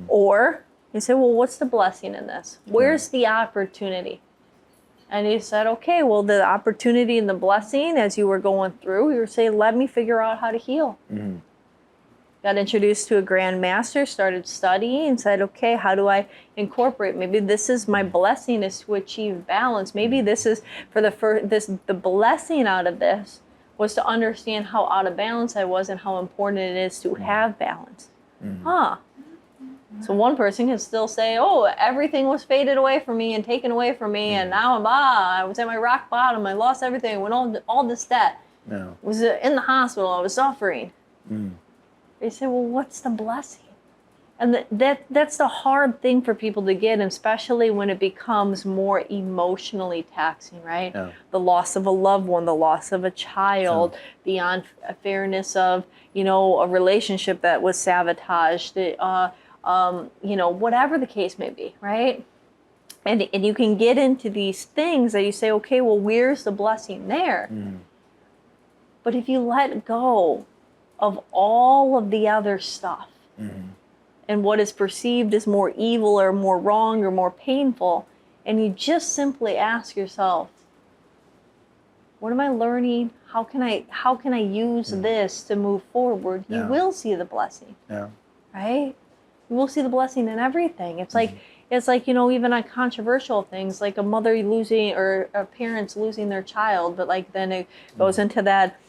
Or you say, well, what's the blessing in this? Where's the opportunity? And he said, okay, well, the opportunity and the blessing as you were going through, you were saying, let me figure out how to heal. Got introduced to a grand master, started studying, and said, okay, how do I incorporate? Maybe this is my blessing, is to achieve balance. Maybe this is for the blessing out of this was to understand how out of balance I was and how important it is to have balance. So one person can still say, oh, everything was faded away from me and taken away from me, and now I was at my rock bottom, I lost everything, I went all this debt. Was in the hospital, I was suffering. They say, well, what's the blessing? And that's the hard thing for people to get, and especially when it becomes more emotionally taxing, right? The loss of a loved one, the loss of a child, the unfairness of, a relationship that was sabotaged, whatever the case may be, right? And you can get into these things that you say, okay, well, where's the blessing there? But if you let go of all of the other stuff, and what is perceived as more evil or more wrong or more painful, and you just simply ask yourself, what am I learning? How can I use this to move forward? You will see the blessing. Right? You will see the blessing in everything. It's like even on controversial things, like a mother losing or parents losing their child, but like then it goes into that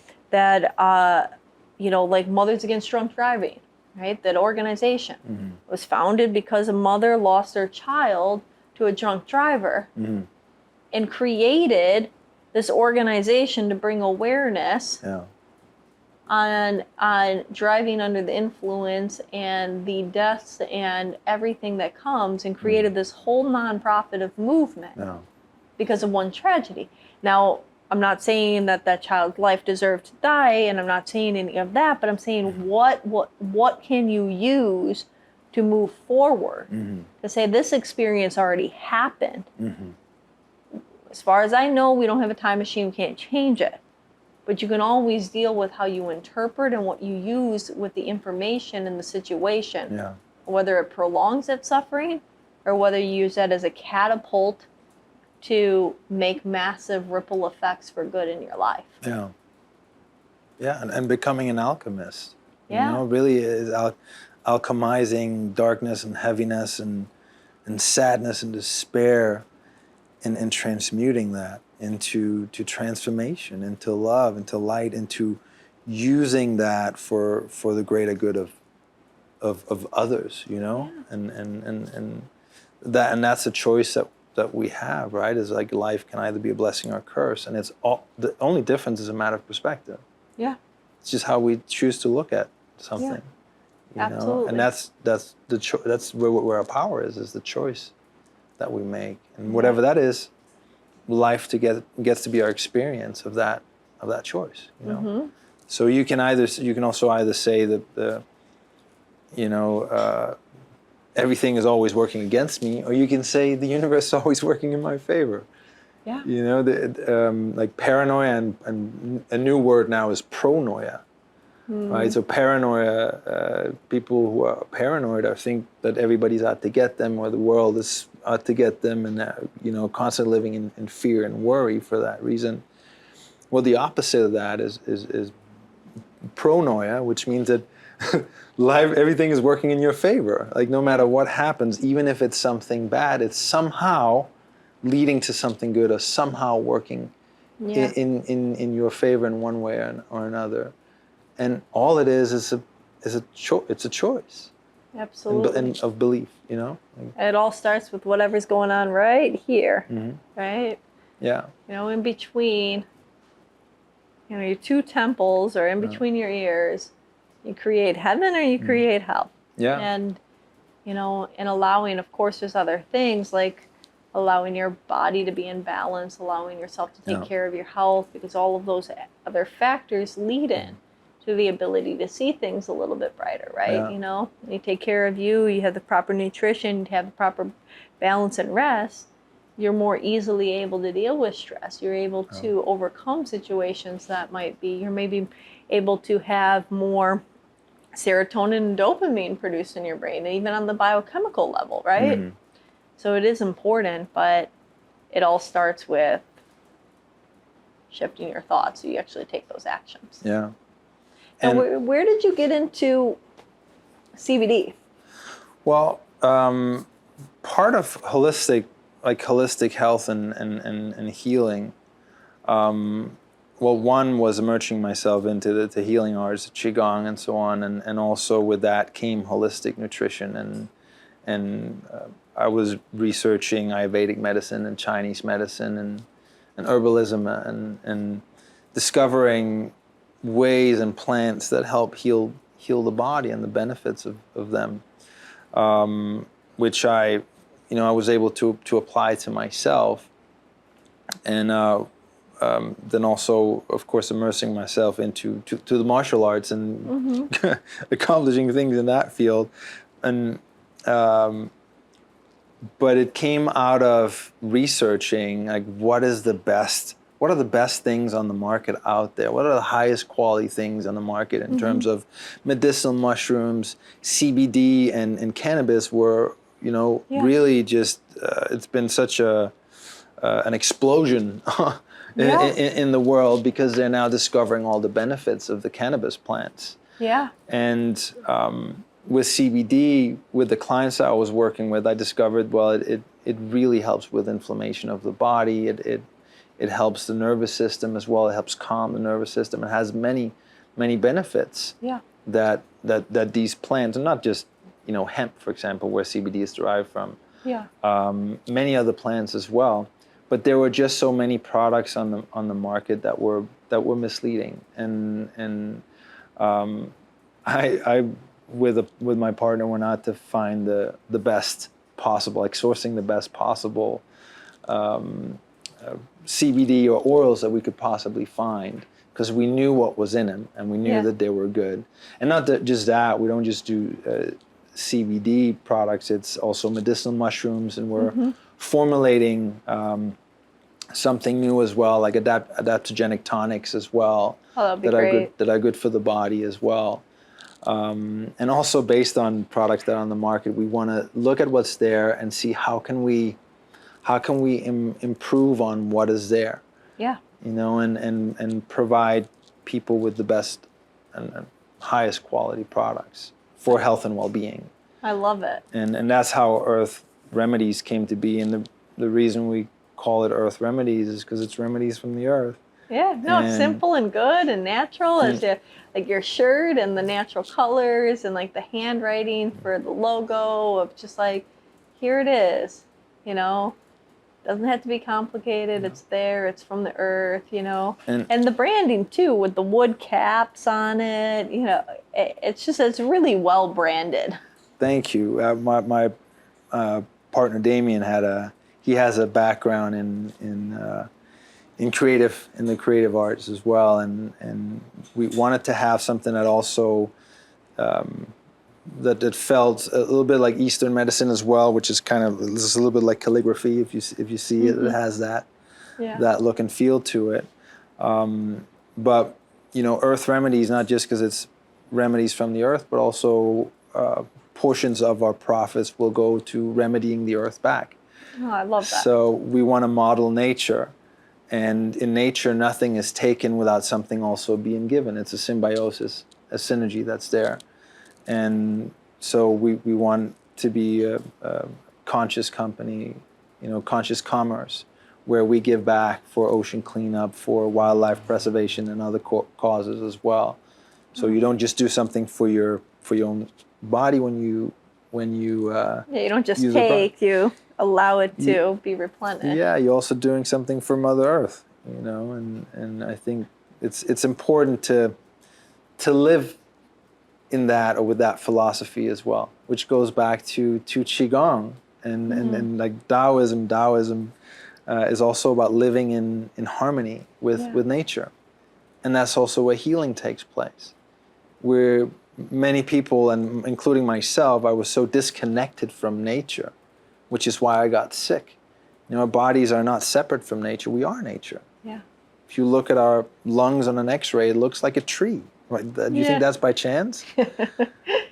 like Mothers Against Drunk Driving, right? That organization was founded because a mother lost her child to a drunk driver and created this organization to bring awareness on driving under the influence and the deaths and everything that comes, and created this whole nonprofit of movement because of one tragedy. Now, I'm not saying that child's life deserved to die, and I'm not saying any of that, but I'm saying what can you use to move forward to say this experience already happened. As far as I know, we don't have a time machine, we can't change it. But you can always deal with how you interpret and what you use with the information and the situation. Whether it prolongs that suffering or whether you use that as a catapult to make massive ripple effects for good in your life. And becoming an alchemist. Really is alchemizing darkness and heaviness and sadness and despair, and transmuting that into transformation, into love, into light, into using that for the greater good of others, and that's a choice that we have, right? Is like life can either be a blessing or a curse, and it's the only difference is a matter of perspective. It's just how we choose to look at something. Absolutely. And that's where our power is the choice that we make, and whatever that is, life gets to be our experience of that choice. So you can also either say that everything is always working against me, or you can say the universe is always working in my favor. Like paranoia, and a new word now is pronoia. Right, so paranoia, people who are paranoid think that everybody's out to get them, or the world is out to get them, and constantly living in fear and worry for that reason. Well, the opposite of that is pronoia, which means that everything is working in your favor. Like no matter what happens, even if it's something bad, it's somehow leading to something good, or somehow working in your favor in one way or another. And all it is a choice. Absolutely. And of belief, It all starts with whatever's going on right here, right? In between, your two temples, or in between your ears, you create heaven or you create hell. And, and allowing, of course, there's other things like allowing your body to be in balance, allowing yourself to take care of your health, because all of those other factors lead in to the ability to see things a little bit brighter, right? You take care of you have the proper nutrition, you have the proper balance and rest, you're more easily able to deal with stress. You're able to overcome situations that might be, you're maybe able to have more serotonin and dopamine produced in your brain, even on the biochemical level, right? Mhm. So it is important, but it all starts with shifting your thoughts so you actually take those actions. Yeah. And And where did you get into CBD? well, part of holistic health and healing, well, one was immersing myself into the healing arts, qigong and so on, and also with that came holistic nutrition, and I was researching Ayurvedic medicine and Chinese medicine and herbalism and discovering ways and plants that help heal the body and the benefits of them, which I was able to apply to myself, and then also, of course, immersing myself into the martial arts and accomplishing things in that field, and but it came out of researching like what are the best things on the market out there? What are the highest quality things on the market in terms of medicinal mushrooms? CBD and cannabis were, really just, it's been such an explosion in the world because they're now discovering all the benefits of the cannabis plants. Yeah. And with CBD, with the clients I was working with, I discovered, well, it really helps with inflammation of the body. It helps the nervous system as well. It helps calm the nervous system. It has many benefits. Yeah. That these plants, and not just hemp, for example, where CBD is derived from. Yeah. Many other plants as well. But there were just so many products on the market that were misleading, and I with my partner went out to find the best possible, like sourcing the best possible CBD or oils that we could possibly find, because we knew what was in them and we knew that they were good. And not just that, we don't just do CBD products, it's also medicinal mushrooms, and we're formulating something new as well, like adaptogenic tonics as well, that'd be great. that are good for the body as well. And also based on products that are on the market, we want to look at what's there and see how can we improve on what is there. Yeah. And provide people with the best and highest quality products for health and well-being. I love it. And that's how Earth Remedies came to be, and the reason we call it Earth Remedies is because it's remedies from the earth. Yeah, no, it's simple and good and natural. It's like your shirt and the natural colors and like the handwriting for the logo of just like, here it is, Doesn't have to be complicated. It's there. It's from the earth, And the branding too, with the wood caps on it, it's really well branded. Thank you. My partner Damien has a background in the creative arts as well, and we wanted to have something that also that felt a little bit like Eastern medicine as well, which is kind of, this is a little bit like calligraphy. If you see it, it has that look and feel to it. But Earth Remedies, not just because it's remedies from the earth, but also portions of our profits will go to remedying the earth back. Oh, I love that. So we want to model nature. And in nature, nothing is taken without something also being given. It's a symbiosis, a synergy that's there. And so we want to be a conscious company, conscious commerce, where we give back for ocean cleanup, for wildlife preservation, and other causes as well. So you don't just do something for your own body when you you don't just take, you allow it to be replenished. Yeah, you're also doing something for Mother Earth, and I think it's important to live in that, or with that philosophy as well, which goes back to Qigong and like Taoism. Taoism is also about living in harmony with nature, and that's also where healing takes place. Where many people, and including myself, I was so disconnected from nature, which is why I got sick. Our bodies are not separate from nature. We are nature. Yeah. If you look at our lungs on an X-ray, it looks like a tree. Right? Do you think that's by chance?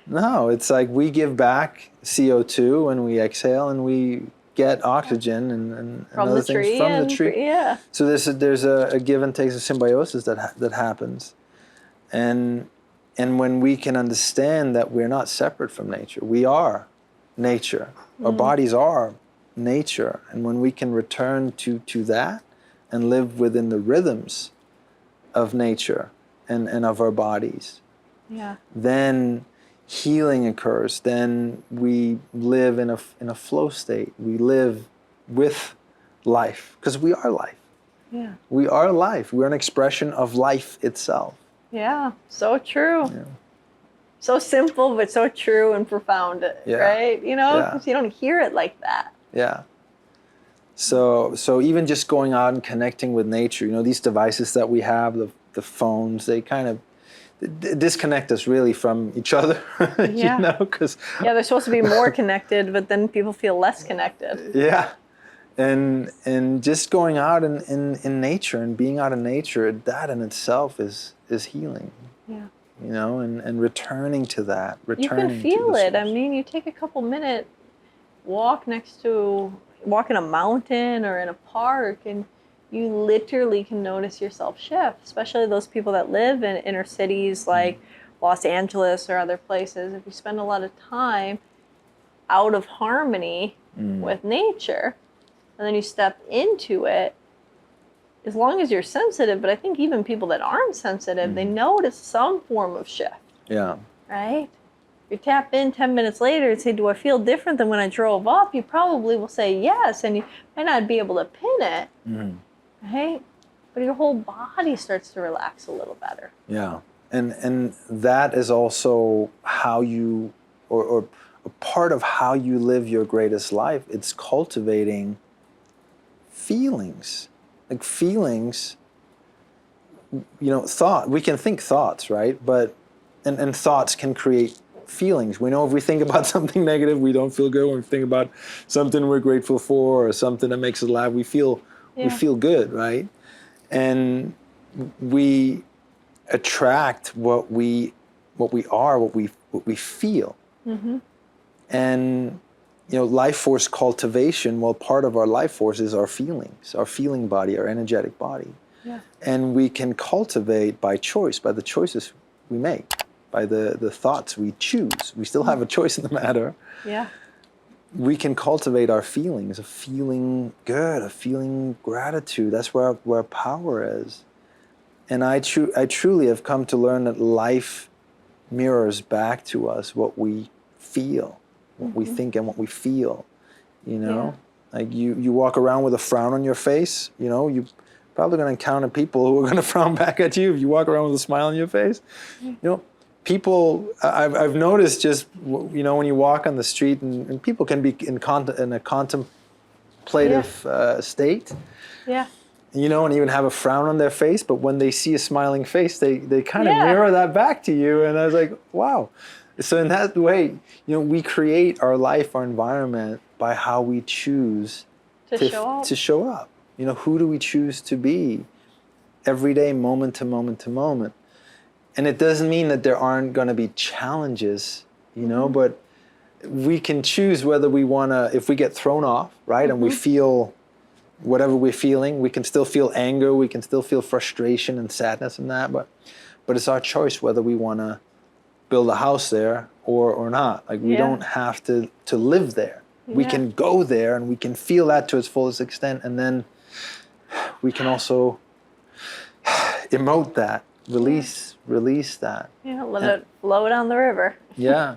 No, it's like we give back CO2 when we exhale, and we get oxygen and other things from the tree. Yeah. So there's a give and take, a symbiosis that happens, and when we can understand that we're not separate from nature, we are nature. Our bodies are nature, and when we can return to that and live within the rhythms of nature and of our bodies, then healing occurs. Then we live in a flow state. We live with life, because we are life. Yeah. We are life. We're an expression of life itself. Yeah, so true. Yeah. So simple, but so true and profound, right? Because you don't hear it like that. Yeah. So even just going out and connecting with nature, these devices that we have, the phones, they kind of disconnect us really from each other. Because they're supposed to be more connected, but then people feel less connected. Yeah. And just going out in nature and being out in nature, that in itself is healing. Yeah. And returning to that. You can feel it. I mean, you take a couple minute walk in a mountain or in a park, and you literally can notice yourself shift, especially those people that live in inner cities like Los Angeles or other places. If you spend a lot of time out of harmony with nature, and then you step into it, as long as you're sensitive, but I think even people that aren't sensitive, they notice some form of shift. Yeah. Right? You tap in 10 minutes later and say, do I feel different than when I drove up? You probably will say yes, and you might not be able to pin it, right? But your whole body starts to relax a little better. Yeah. And that is also how you, or a part of how you live your greatest life. It's cultivating feelings. Like feelings, thought. We can think thoughts, right? But and thoughts can create feelings. We know if we think about something negative, we don't feel good. When we think about something we're grateful for or something that makes us laugh, we feel good, right? And we attract what we are, what we feel. And life force cultivation, well, part of our life force is our feelings, our feeling body, our energetic body. Yeah. And we can cultivate by choice, by the choices we make, by the thoughts we choose. We still have a choice in the matter. Yeah. We can cultivate our feelings, of feeling good, of feeling gratitude. That's where power is. And I truly have come to learn that life mirrors back to us what we feel, what we think and what we feel. Like you walk around with a frown on your face, you're probably going to encounter people who are going to frown back at you. If you walk around with a smile on your face, people, I've noticed just, when you walk on the street, and people can be in a contemplative state. Yeah. And even have a frown on their face, but when they see a smiling face, they kind of mirror that back to you. And I was like, wow. So in that way, we create our life, our environment, by how we choose to show up. Who do we choose to be every day, moment to moment to moment? And it doesn't mean that there aren't going to be challenges, but we can choose whether we want to, if we get thrown off, right, and we feel whatever we're feeling, we can still feel anger, we can still feel frustration and sadness and that, but it's our choice whether we want to build a house there or not. Like, we don't have to live there. We can go there and we can feel that to its fullest extent, and then we can also emote that, release that. Yeah, let it flow down the river. Yeah,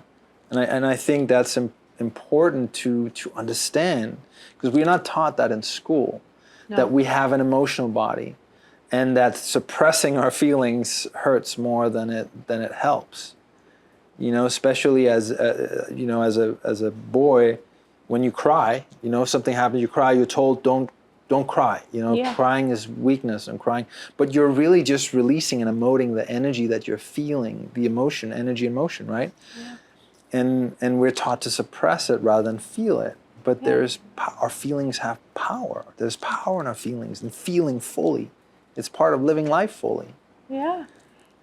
and I think that's important to understand, because we're not taught that in school, that we have an emotional body, and that suppressing our feelings hurts more than it helps. Especially as a boy, when you cry, something happens, you cry, you're told don't cry. Crying is weakness and crying, but you're really just releasing and emoting the energy that you're feeling, the emotion, energy and motion, right? Yeah. And we're taught to suppress it rather than feel it. but our feelings have power. There's power in our feelings, and feeling fully. It's part of living life fully. Yeah.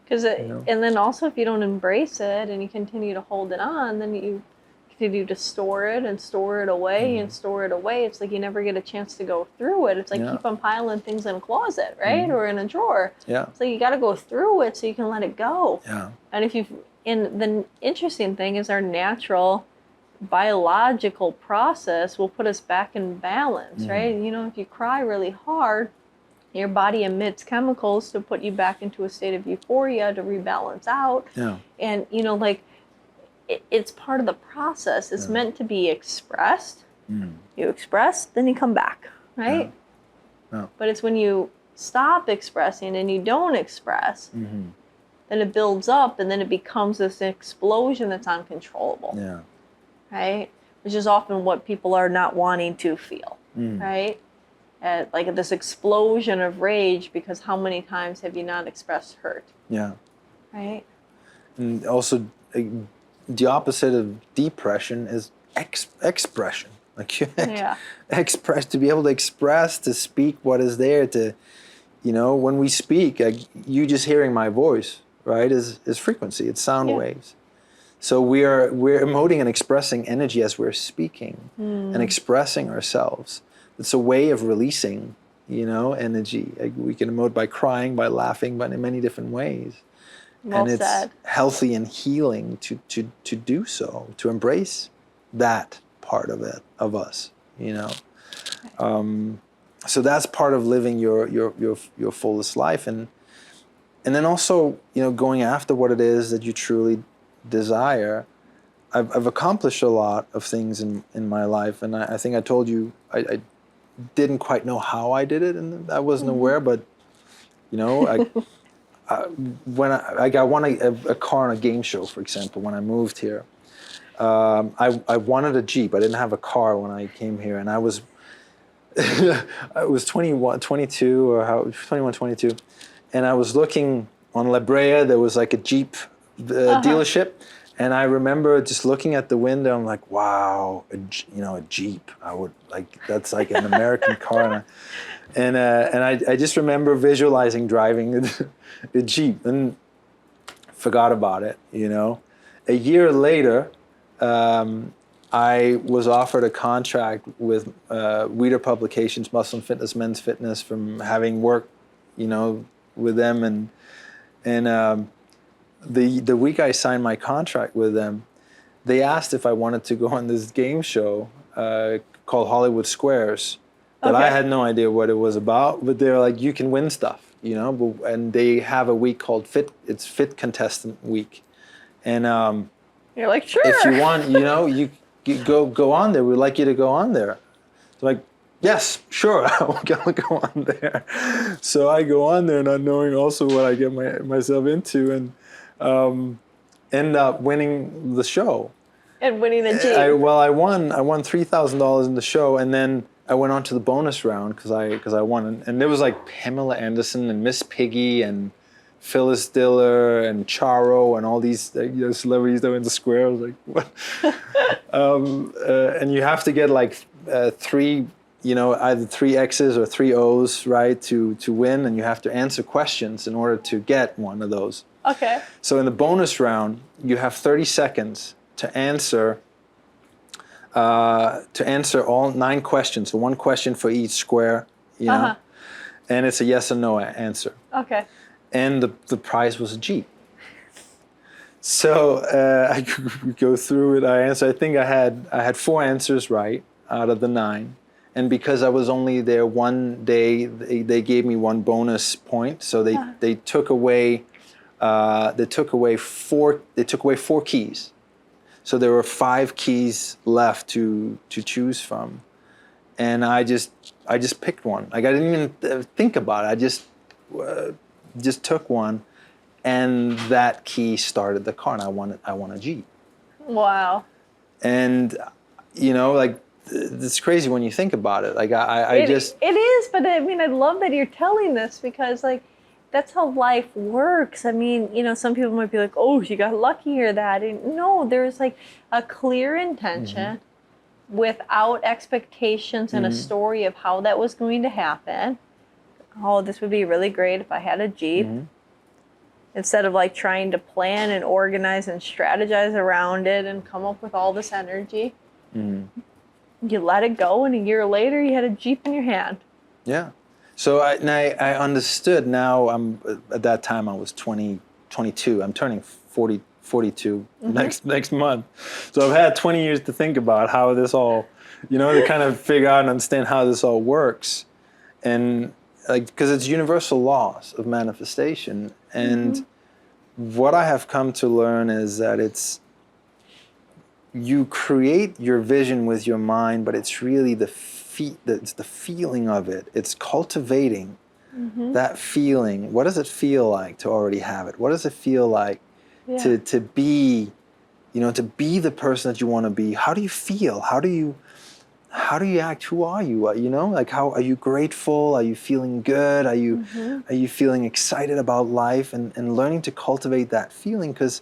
And then also if you don't embrace it and you continue to hold it on, then you continue to store it and store it away and store it away. It's like you never get a chance to go through it. It's like keep on piling things in a closet, right? Or in a drawer. Yeah. So you got to go through it so you can let it go. Yeah. And the interesting thing is our natural biological process will put us back in balance, right? You know, if you cry really hard, your body emits chemicals to put you back into a state of euphoria to rebalance out. Yeah. And, you know, like, it's part of the process. It's meant to be expressed. You express, then you come back, right? But it's when you stop expressing and you don't express, then it builds up and then it becomes this explosion that's uncontrollable. Yeah. Right? Which is often what people are not wanting to feel, right? Like this explosion of rage, because how many times have you not expressed hurt? Yeah. Right? And also, the opposite of depression is expression. Like to be able to express, to speak what is there, to, you know, when we speak, you just hearing my voice, right, is frequency, it's sound waves. So we're emoting and expressing energy as we're speaking and expressing ourselves. It's a way of releasing, you know, energy. We can emote by crying, by laughing, but in many different ways. Well and said. It's healthy and healing to do so, to embrace that part of it, of us, you know. So that's part of living your fullest life, and then also, you know, going after what it is that you truly desire. I've accomplished a lot of things in my life, and I think I told you I didn't quite know how I did it, and I wasn't aware, but, you know, when I won a car on a game show, for example, when I moved here. I wanted a Jeep. I didn't have a car when I came here, and I was 21, 22, or 21, 22, and I was looking on Liberate. There was like a Jeep dealership, and I remember just looking at the window. I'm like, wow, a Jeep. I would like, that's like an American car, and I just remember visualizing driving the Jeep and forgot about it. You know, a year later. I was offered a contract with Weeder Publications, Muscle and Fitness, Men's Fitness, from having worked, you know, with them, and the week I signed my contract with them, they asked if I wanted to go on this game show called Hollywood Squares, that I had no idea what it was about, but they were like, you can win stuff, you know, and they have a week called Fit Contestant Week, and you're like, sure. If you want, you know, you go on there. We'd like you to go on there. So like, yes, sure, I'll go on there. So I go on there, not knowing also what I get myself into, and end up winning the show. And winning the Jeep. I won $3,000 in the show, and then I went on to the bonus round because I won, and there was like Pamela Anderson and Miss Piggy and Phyllis Diller and Charo and all these celebrities that were in the square. I was like, what? And you have to get like three, you know, either 3 X's or 3 O's, right, to win, and you have to answer questions in order to get one of those. Okay. So in the bonus round, you have 30 seconds to answer all 9 questions. So 1 question for each square, you know, and it's a yes or no answer. Okay. And the prize was a Jeep. So I go through it. I answer. I think I had 4 answers right out of the 9, and because I was only there one day, they gave me 1 bonus point. So they took away 4 keys. So there were 5 keys left to choose from, and I just picked one. Like I didn't even think about it. I just took one, and that key started the car, and I won a Jeep. Wow. And you know, like, it's crazy when you think about it. Like it is, but I mean, I love that you're telling this, because like that's how life works. I mean, you know, some people might be like, oh, you got lucky or that. And no, there's like a clear intention, without expectations and a story of how that was going to happen. Oh, this would be really great if I had a Jeep. Instead of like trying to plan and organize and strategize around it and come up with all this energy. You let it go, and a year later you had a Jeep in your hand. Yeah. So I understood now. At that time I was 22. I'm turning 42 next month. So I've had 20 years to think about how this all, to kind of figure out and understand how this all works. And like, because it's universal laws of manifestation. And what I have come to learn is that you create your vision with your mind, but it's really it's the feeling of it. It's cultivating that feeling. What does it feel like to already have it? What does it feel like to be, to be the person that you want to be? How do you feel? How do you act? Who are you? Like, how are you grateful? Are you feeling good? Are you feeling excited about life? And learning to cultivate that feeling, because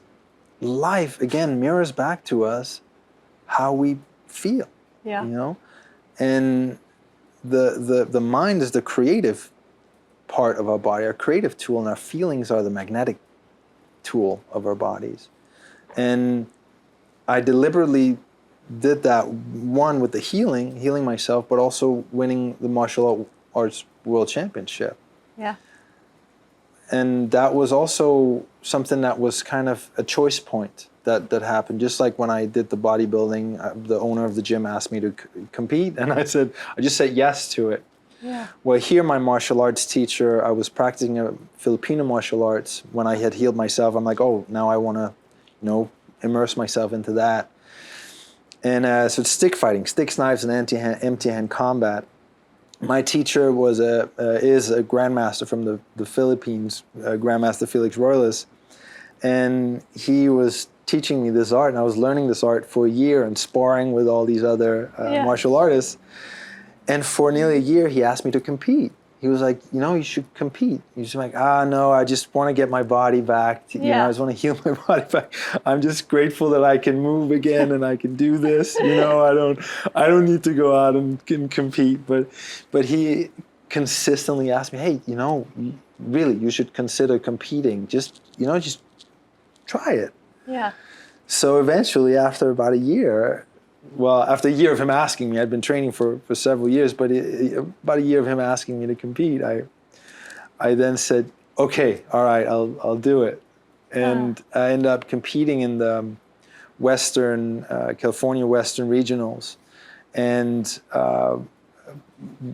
life again mirrors back to us how we feel. And the mind is the creative part of our body, our creative tool, and our feelings are the magnetic tool of our bodies. And I deliberately did that, one, with the healing myself, but also winning the martial arts world championship. Yeah. And that was also something that was kind of a choice point that happened. Just like when I did the bodybuilding, the owner of the gym asked me to compete, and I just said yes to it. Yeah. Well, here my martial arts teacher, I was practicing a Filipino martial arts. When I had healed myself, I'm like, oh, now I want to, immerse myself into that. And so it's stick fighting, sticks, knives, and empty hand combat. My teacher is a grandmaster from the Philippines, Grandmaster Felix Royles, and he was teaching me this art, and I was learning this art for a year and sparring with all these other martial artists. And for nearly a year, he asked me to compete. He was like, you should compete. He's like, no, I just want to get my body back. I just want to heal my body back. I'm just grateful that I can move again and I can do this. I don't need to go out and compete. But he consistently asked me, hey, really, you should consider competing. Just try it. Yeah. So eventually, after about a year, after a year of him asking me, I'd been training for several years, but about a year of him asking me to compete, I then said, okay, all right, I'll do it. And I ended up competing in the California Western Regionals, and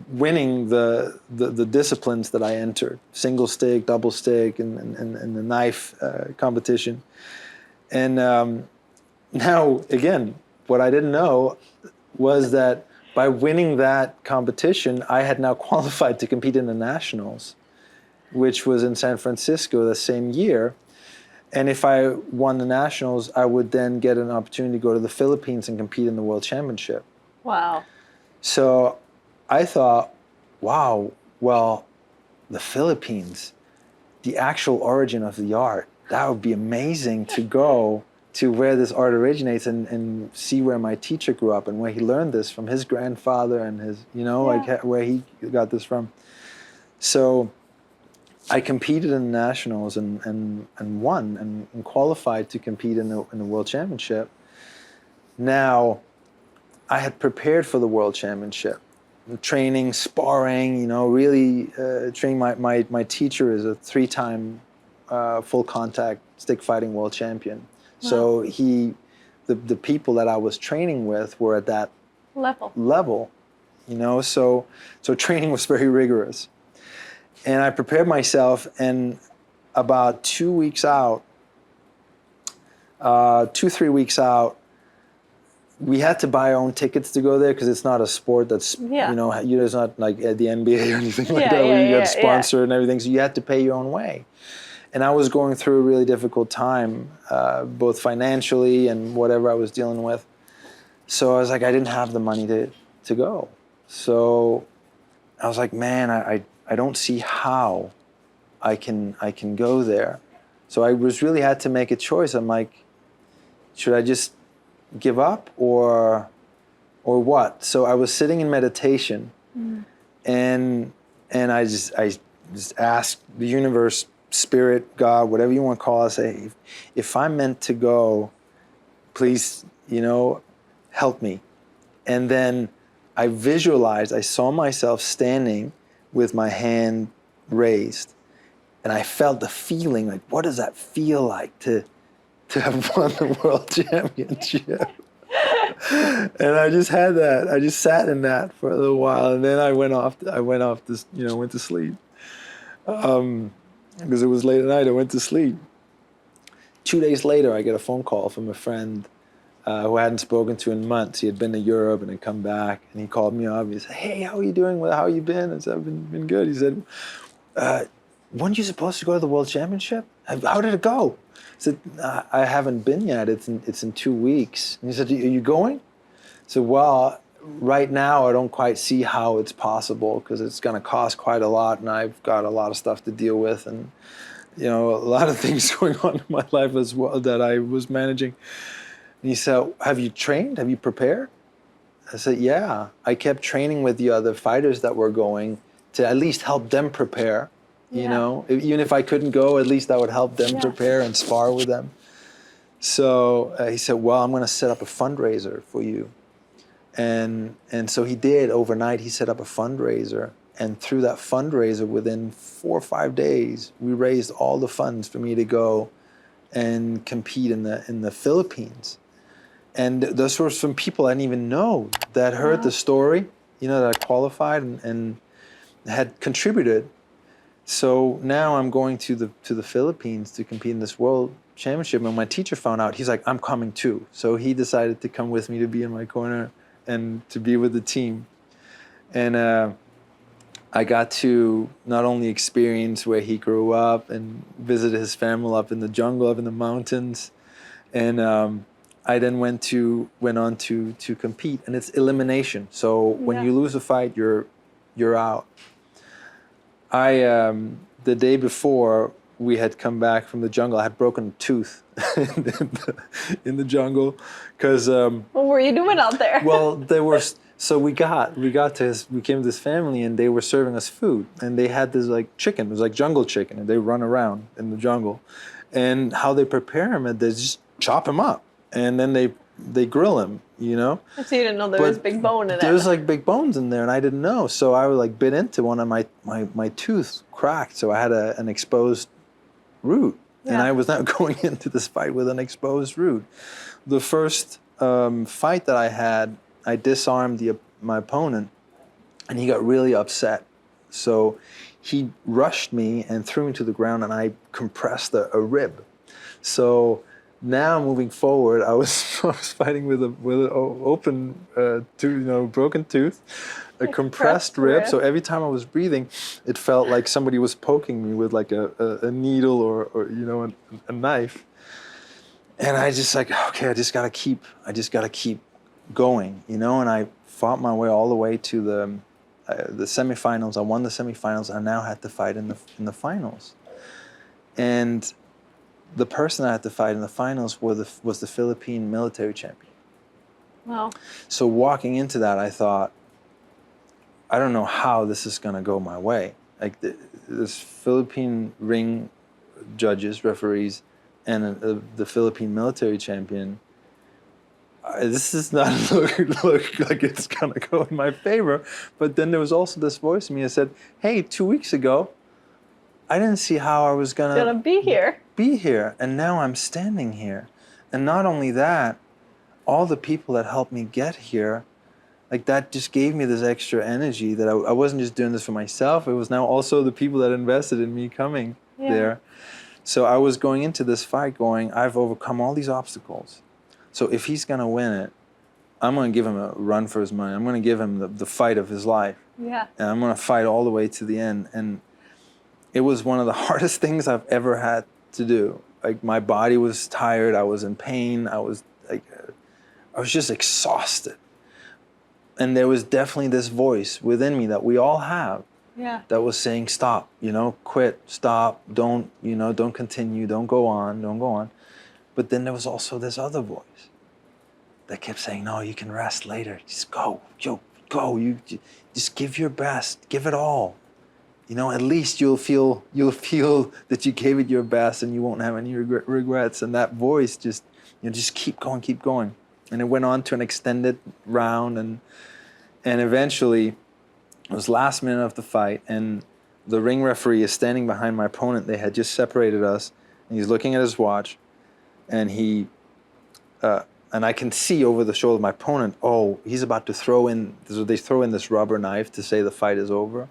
winning the disciplines that I entered: single stick, double stick, and the knife competition. And now, again, what I didn't know was that by winning that competition, I had now qualified to compete in the Nationals, which was in San Francisco the same year. And if I won the Nationals, I would then get an opportunity to go to the Philippines and compete in the World Championship. Wow. So I thought, wow, well, the Philippines, the actual origin of the art, that would be amazing to go to where this art originates and see where my teacher grew up and where he learned this from his grandfather and his, like where he got this from. So I competed in the Nationals and won and qualified to compete in the World Championship. Now, I had prepared for the World Championship. Training, sparring, really training. My teacher is a 3-time full contact stick fighting world champion. Wow. So the people that I was training with were at that level, so training was very rigorous. And I prepared myself, and about 2 weeks out, 2-3 weeks out, we had to buy our own tickets to go there because it's not a sport that's, it's not like at the NBA or anything like that where you get sponsored and everything. So you had to pay your own way. And I was going through a really difficult time, both financially and whatever I was dealing with. So I was like, I didn't have the money to go. So I was like, man, I don't see how I can go there. So I really had to make a choice. I'm like, should I just give up, or or what? So I was sitting in meditation, and I just asked the universe, spirit, God, whatever you want to call it, say, if I'm meant to go, please, help me. And then I visualized, I saw myself standing with my hand raised, and I felt the feeling, like, what does that feel like to have won the world championship? And I just had that. I just sat in that for a little while, and then I went off this, went to sleep. Because it was late at night, I went to sleep. 2 days later, I get a phone call from a friend who I hadn't spoken to in months. He had been to Europe and had come back, and he called me up. He said, "Hey, how are you doing? How you been?" I said, "I've been good." He said, "Weren't you supposed to go to the World Championship? How did it go?" I said, "I haven't been yet. It's in 2 weeks." And he said, "Are you going?" I said, "Well, right now I don't quite see how it's possible because it's going to cost quite a lot, and I've got a lot of stuff to deal with, and a lot of things going on in my life as well that I was managing." And he said, "Have you trained? Have you prepared?" I said, "Yeah. I kept training with the other fighters that were going to at least help them prepare. Even if I couldn't go, at least I would help them prepare and spar with them." So he said, "Well, I'm going to set up a fundraiser for you." And so he did. Overnight, he set up a fundraiser. And through that fundraiser, within 4 or 5 days, we raised all the funds for me to go and compete in the Philippines. And those were some people I didn't even know that heard the story, that I qualified and had contributed. So now I'm going to the Philippines to compete in this world championship. And my teacher found out, he's like, "I'm coming too." So he decided to come with me to be in my corner and to be with the team. And I got to not only experience where he grew up and visit his family up in the jungle, up in the mountains, and I then went on to compete, and it's elimination. So when you lose a fight, you're out. The day before we had come back from the jungle, I had broken a tooth in the jungle because. What were you doing out there? Well, so we came to this family, and they were serving us food, and they had this like chicken. It was like jungle chicken, and they run around in the jungle, and how they prepare them, and they just chop him up, and then they grill him, So you didn't know there was big bone in it. There was like big bones in there, and I didn't know. So I like bit into one of my tooth cracked, so I had an exposed root, and I was now going into this fight with an exposed root. The first fight that I had, I disarmed my opponent, and he got really upset. So he rushed me and threw me to the ground, and I compressed a rib. So now moving forward, I was fighting with an open tooth, broken tooth, a compressed rib. So every time I was breathing, it felt like somebody was poking me with like a needle or a knife. And I just like, okay, I just gotta keep going, and I fought my way all the way to the semifinals. I won the semifinals. I now had to fight in the finals, and the person I had to fight in the finals was the Philippine military champion. Wow. So walking into that, I thought, I don't know how this is gonna go my way. Like this Philippine ring judges, referees, and the Philippine military champion, this is not look like it's gonna go in my favor. But then there was also this voice in me that said, "Hey, 2 weeks ago, I didn't see how I was gonna be here, and now I'm standing here. And not only that, all the people that helped me get here, like that just gave me this extra energy that I wasn't just doing this for myself. It was now also the people that invested in me coming there." So I was going into this fight going, I've overcome all these obstacles. So if he's going to win it, I'm going to give him a run for his money. I'm going to give him the fight of his life. Yeah. And I'm going to fight all the way to the end. And it was one of the hardest things I've ever had to do. Like my body was tired. I was in pain. I was just exhausted. And there was definitely this voice within me that we all have. Yeah. That was saying, stop, quit, stop, don't continue, don't go on. But then there was also this other voice that kept saying, no, you can rest later. Just go, go. You just give your best, give it all. You know, at least you'll feel that you gave it your best and you won't have any regrets. And that voice just, just keep going. And it went on to an extended round, and eventually it was last minute of the fight, and the ring referee is standing behind my opponent. They had just separated us, and he's looking at his watch, and and I can see over the shoulder of my opponent, oh, he's about to throw in, so they throw in this rubber knife to say the fight is over.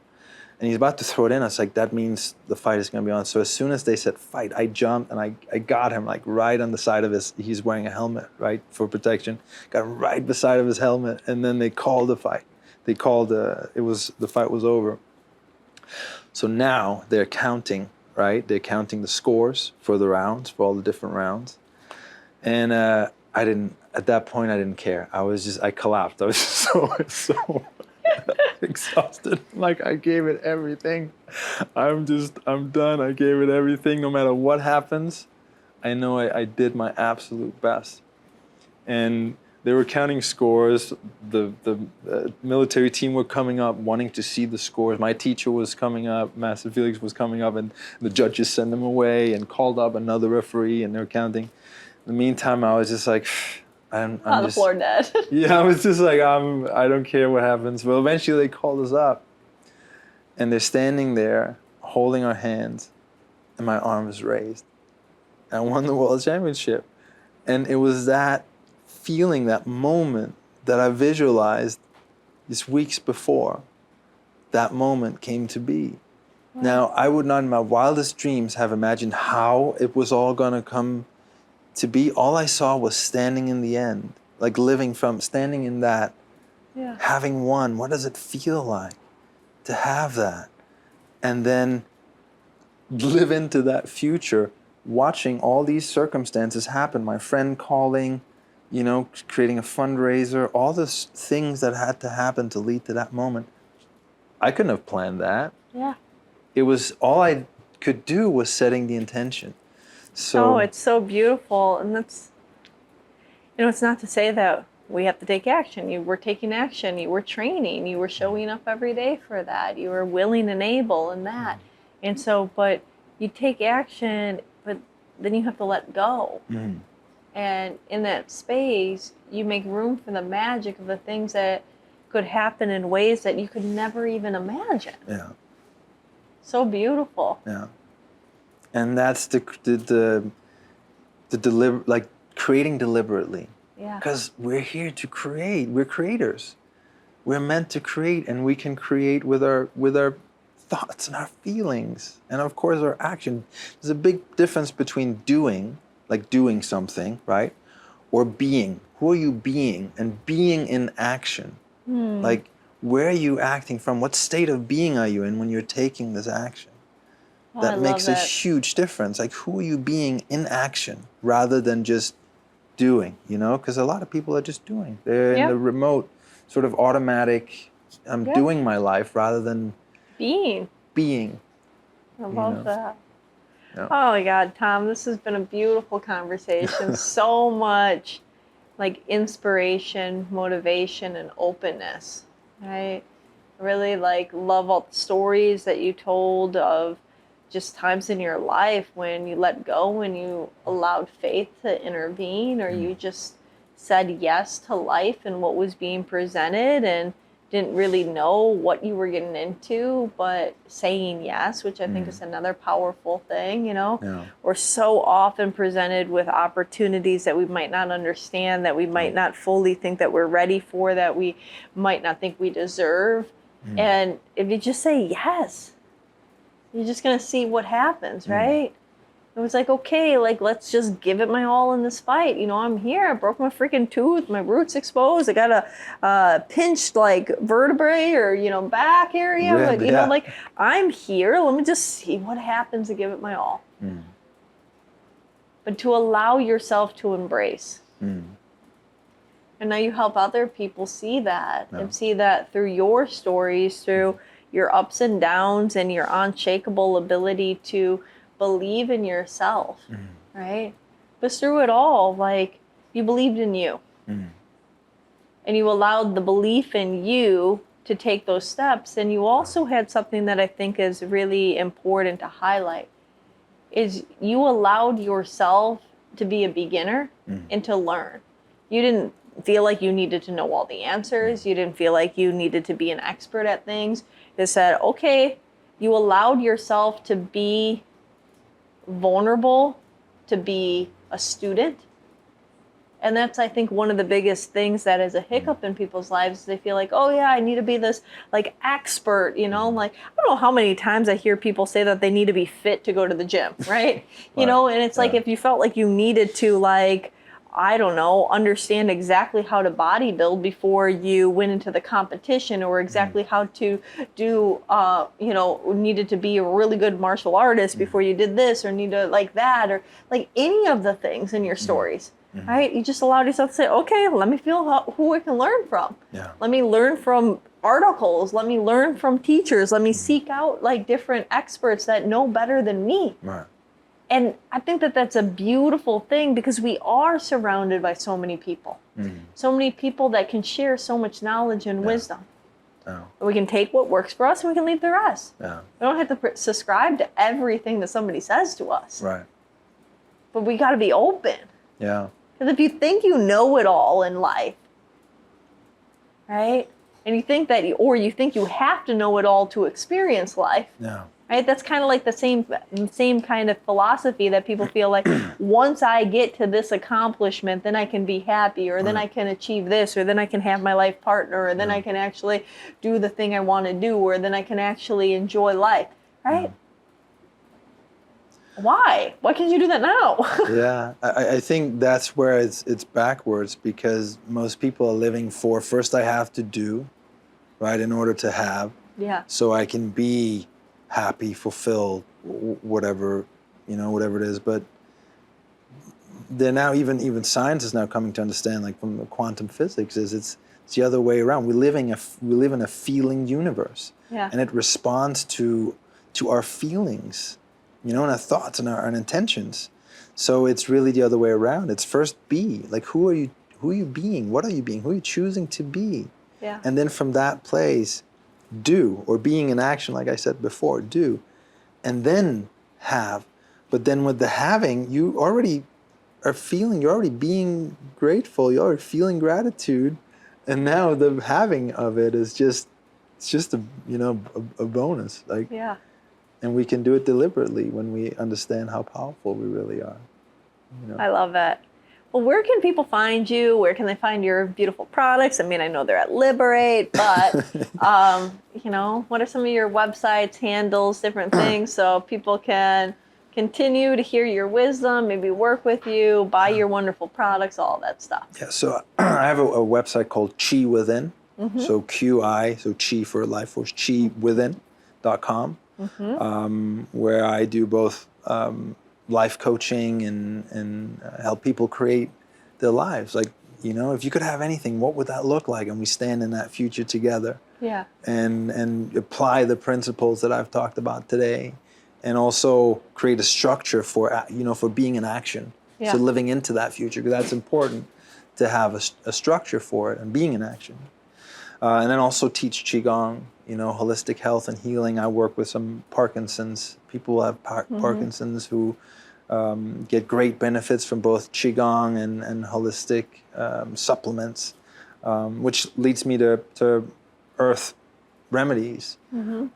And he's about to throw it in. I was like, that means the fight is going to be on. So as soon as they said fight, I jumped and I got him like right on the side of he's wearing a helmet, right, for protection. Got him right beside of his helmet. And then they called the fight. They called, the fight was over. So now they're counting, right? They're counting the scores for the rounds, for all the different rounds. And at that point, I didn't care. I collapsed. I was so exhausted. Like, I gave it everything. I'm done. I gave it everything. No matter what happens, I know I did my absolute best. And they were counting scores. The military team were coming up, wanting to see the scores. My teacher was coming up. Master Felix was coming up, and the judges sent them away and called up another referee, and they're counting. In the meantime, I was just like, I'm on the just, floor dead. Yeah, I was just like, I don't care what happens. Well, eventually they called us up, and they're standing there holding our hands, and my arm was raised. I won the world championship. And it was that feeling, that moment that I visualized just weeks before that moment came to be. Wow. Now, I would not in my wildest dreams have imagined how it was all going to come to be. All I saw was standing in the end, like standing in that, having won. What does it feel like to have that? And then live into that future, watching all these circumstances happen. My friend calling, creating a fundraiser, all the things that had to happen to lead to that moment. I couldn't have planned that. Yeah. It was, all I could do was setting the intention. So, it's so beautiful. And that's, it's not to say that we have to take action. You were taking action. You were training. You were showing up every day for that. You were willing and able in that. And so, but you take action, but then you have to let go. Mm. And in that space, you make room for the magic of the things that could happen in ways that you could never even imagine. Yeah. So beautiful. Yeah. And that's creating deliberately. Yeah. Because we're here to create. We're creators. We're meant to create, and we can create with our thoughts and our feelings, and of course our action. There's a big difference between doing something, right, or being. Who are you being? And being in action. Like, where are you acting from? What state of being are you in when you're taking this action? That makes a huge difference. Like, who are you being in action rather than just doing, Because a lot of people are just doing. They're in the remote, sort of automatic, I'm doing my life rather than being. I love that. Yeah. Oh my God, Tom, this has been a beautiful conversation. So much like inspiration, motivation, and openness, right? I really love all the stories that you told of just times in your life when you let go, when you allowed faith to intervene, or you just said yes to life and what was being presented and didn't really know what you were getting into, but saying yes, which I think is another powerful thing, Yeah. We're so often presented with opportunities that we might not understand, that we might not fully think that we're ready for, that we might not think we deserve. And if you just say yes, you're just going to see what happens, right? It was like, okay, let's just give it my all in this fight. I'm here. I broke my freaking tooth. My root's exposed. I got a pinched vertebrae or, back area. But, I'm here. Let me just see what happens to give it my all. But to allow yourself to embrace. And now you help other people see that and see that through your stories, through your ups and downs and your unshakable ability to believe in yourself, right? But through it all, you believed in you. and you allowed the belief in you to take those steps. And you also had something that I think is really important to highlight, is you allowed yourself to be a beginner and to learn. You didn't feel like you needed to know all the answers. You didn't feel like you needed to be an expert at things. You said, okay, you allowed yourself to be vulnerable, to be a student. And that's, I think, one of the biggest things that is a hiccup in people's lives. They feel like, oh yeah, I need to be this like expert, you know, like, I don't know how many times I hear people say that they need to be fit to go to the gym, right? You know, and it's like, if you felt like you needed to, like, I don't know, understand exactly how to bodybuild before you went into the competition, or exactly how to do, you know, needed to be a really good martial artist before you did this, or need to like that, or like any of the things in your stories. Right? You just allowed yourself to say, okay, let me feel who I can learn from. Let me learn from articles. Let me learn from teachers. Let me seek out like different experts that know better than me. Right. And I think that that's a beautiful thing, because we are surrounded by so many people. So many people that can share so much knowledge and wisdom. We can take what works for us and we can leave the rest. We don't have to subscribe to everything that somebody says to us. Right. But we got to be open. Yeah. Because if you think you know it all in life, right, and you think that, or you think you have to know it all to experience life, right? That's kind of like the same kind of philosophy that people feel like, once I get to this accomplishment, then I can be happy, or then I can achieve this, or then I can have my life partner, or then I can actually do the thing I want to do, or then I can actually enjoy life, right? Why? Why can't you do that now? Yeah, I think that's where it's backwards, because most people are living for, first I have to do, right, in order to have. Yeah. So I can be happy, fulfilled, whatever, you know, whatever it is. But they're now, even science is now coming to understand, like from the quantum physics, is it's the other way around. We live in a feeling universe. Yeah. And it responds to our feelings, you know, and our thoughts and our intentions. So it's really the other way around. It's first be, like, who are you being? What are you being? Who are you choosing to be? Yeah. And then from that place, do, or being in action, like I said before, do, and then have. But then with the having, you already are feeling, you're already being grateful, you're already feeling gratitude, and now the having of it is just a, you know, a bonus. Like, yeah. And we can do it deliberately when we understand how powerful we really are. You know? I love that. Well, where can people find you? Where can they find your beautiful products? I mean, I know they're at Liberate, but, you know, what are some of your websites, handles, different things, so people can continue to hear your wisdom, maybe work with you, buy your wonderful products, all that stuff? Yeah, so I have a website called Chi Within. So QI, so Chi for life force, chiwithin.com. Where I do both life coaching and help people create their lives. Like, you know, if you could have anything, what would that look like? And we stand in that future together. Yeah. And apply the principles that I've talked about today, and also create a structure for, you know, for being in action. Yeah. So living into that future, because that's important to have a structure for it and being in action. And then also teach Qigong, you know, holistic health and healing. I work with some Parkinson's. People who have Parkinson's who get great benefits from both Qigong and holistic supplements, which leads me to Earth Remedies. So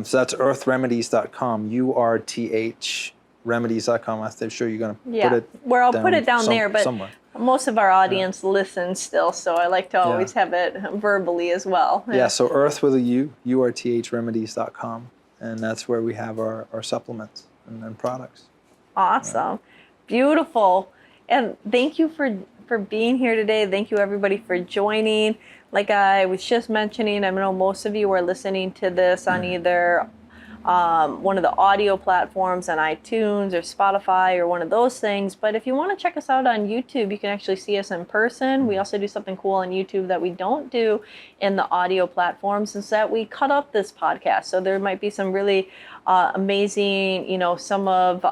that's earthremedies.com, URTH remedies.com. I'm sure you're going to put it where I'll put it down there, but somewhere. Most of our audience listens still, so I like to always have it verbally as well. Yeah, so Earth with a U, URTHremedies.com, and that's where we have our supplements and products. Awesome. Beautiful. And thank you for being here today. Thank you, everybody, for joining. Like I was just mentioning, I know most of you are listening to this on either one of the audio platforms on iTunes or Spotify or one of those things. But if you want to check us out on YouTube, you can actually see us in person. We also do something cool on YouTube that we don't do in the audio platforms, is that we cut up this podcast. So there might be some really amazing, you know, some of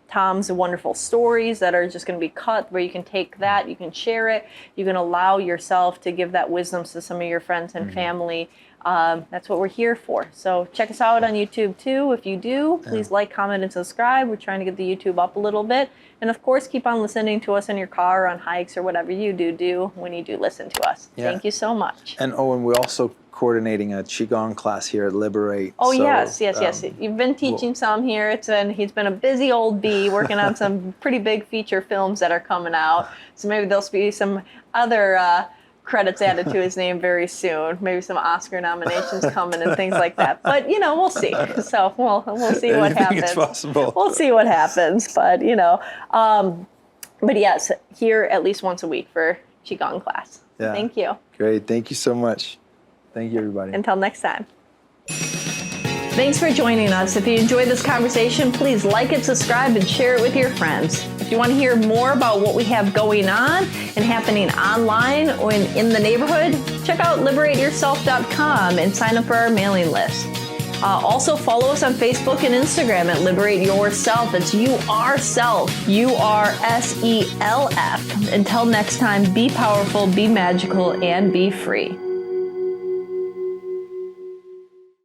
Tom's wonderful stories that are just going to be cut, where you can take that, you can share it, you can allow yourself to give that wisdom to some of your friends and family. That's what we're here for. So check us out on YouTube too. If you do, please like, comment, and subscribe. We're trying to get the YouTube up a little bit. And of course, keep on listening to us in your car or on hikes or whatever you do when you do listen to us. Yeah. Thank you so much. And Owen, we're also coordinating a Qigong class here at Liberate. Oh, so, yes. You've been teaching some here. He's been a busy old bee working on some pretty big feature films that are coming out. So maybe there'll be some other credits added to his name very soon. Maybe some Oscar nominations coming and things like that. But, we'll see. So we'll see what happens. It's possible. We'll see what happens. But, but yes, here at least once a week for Qigong class. Yeah. Thank you. Great. Thank you so much. Thank you, everybody. Until next time. Thanks for joining us. If you enjoyed this conversation, please like it, subscribe, and share it with your friends. If you want to hear more about what we have going on and happening online or in the neighborhood, check out liberateyourself.com and sign up for our mailing list. Also, follow us on Facebook and Instagram at Liberate Yourself. It's YouRself, URSELF. Until next time, be powerful, be magical, and be free.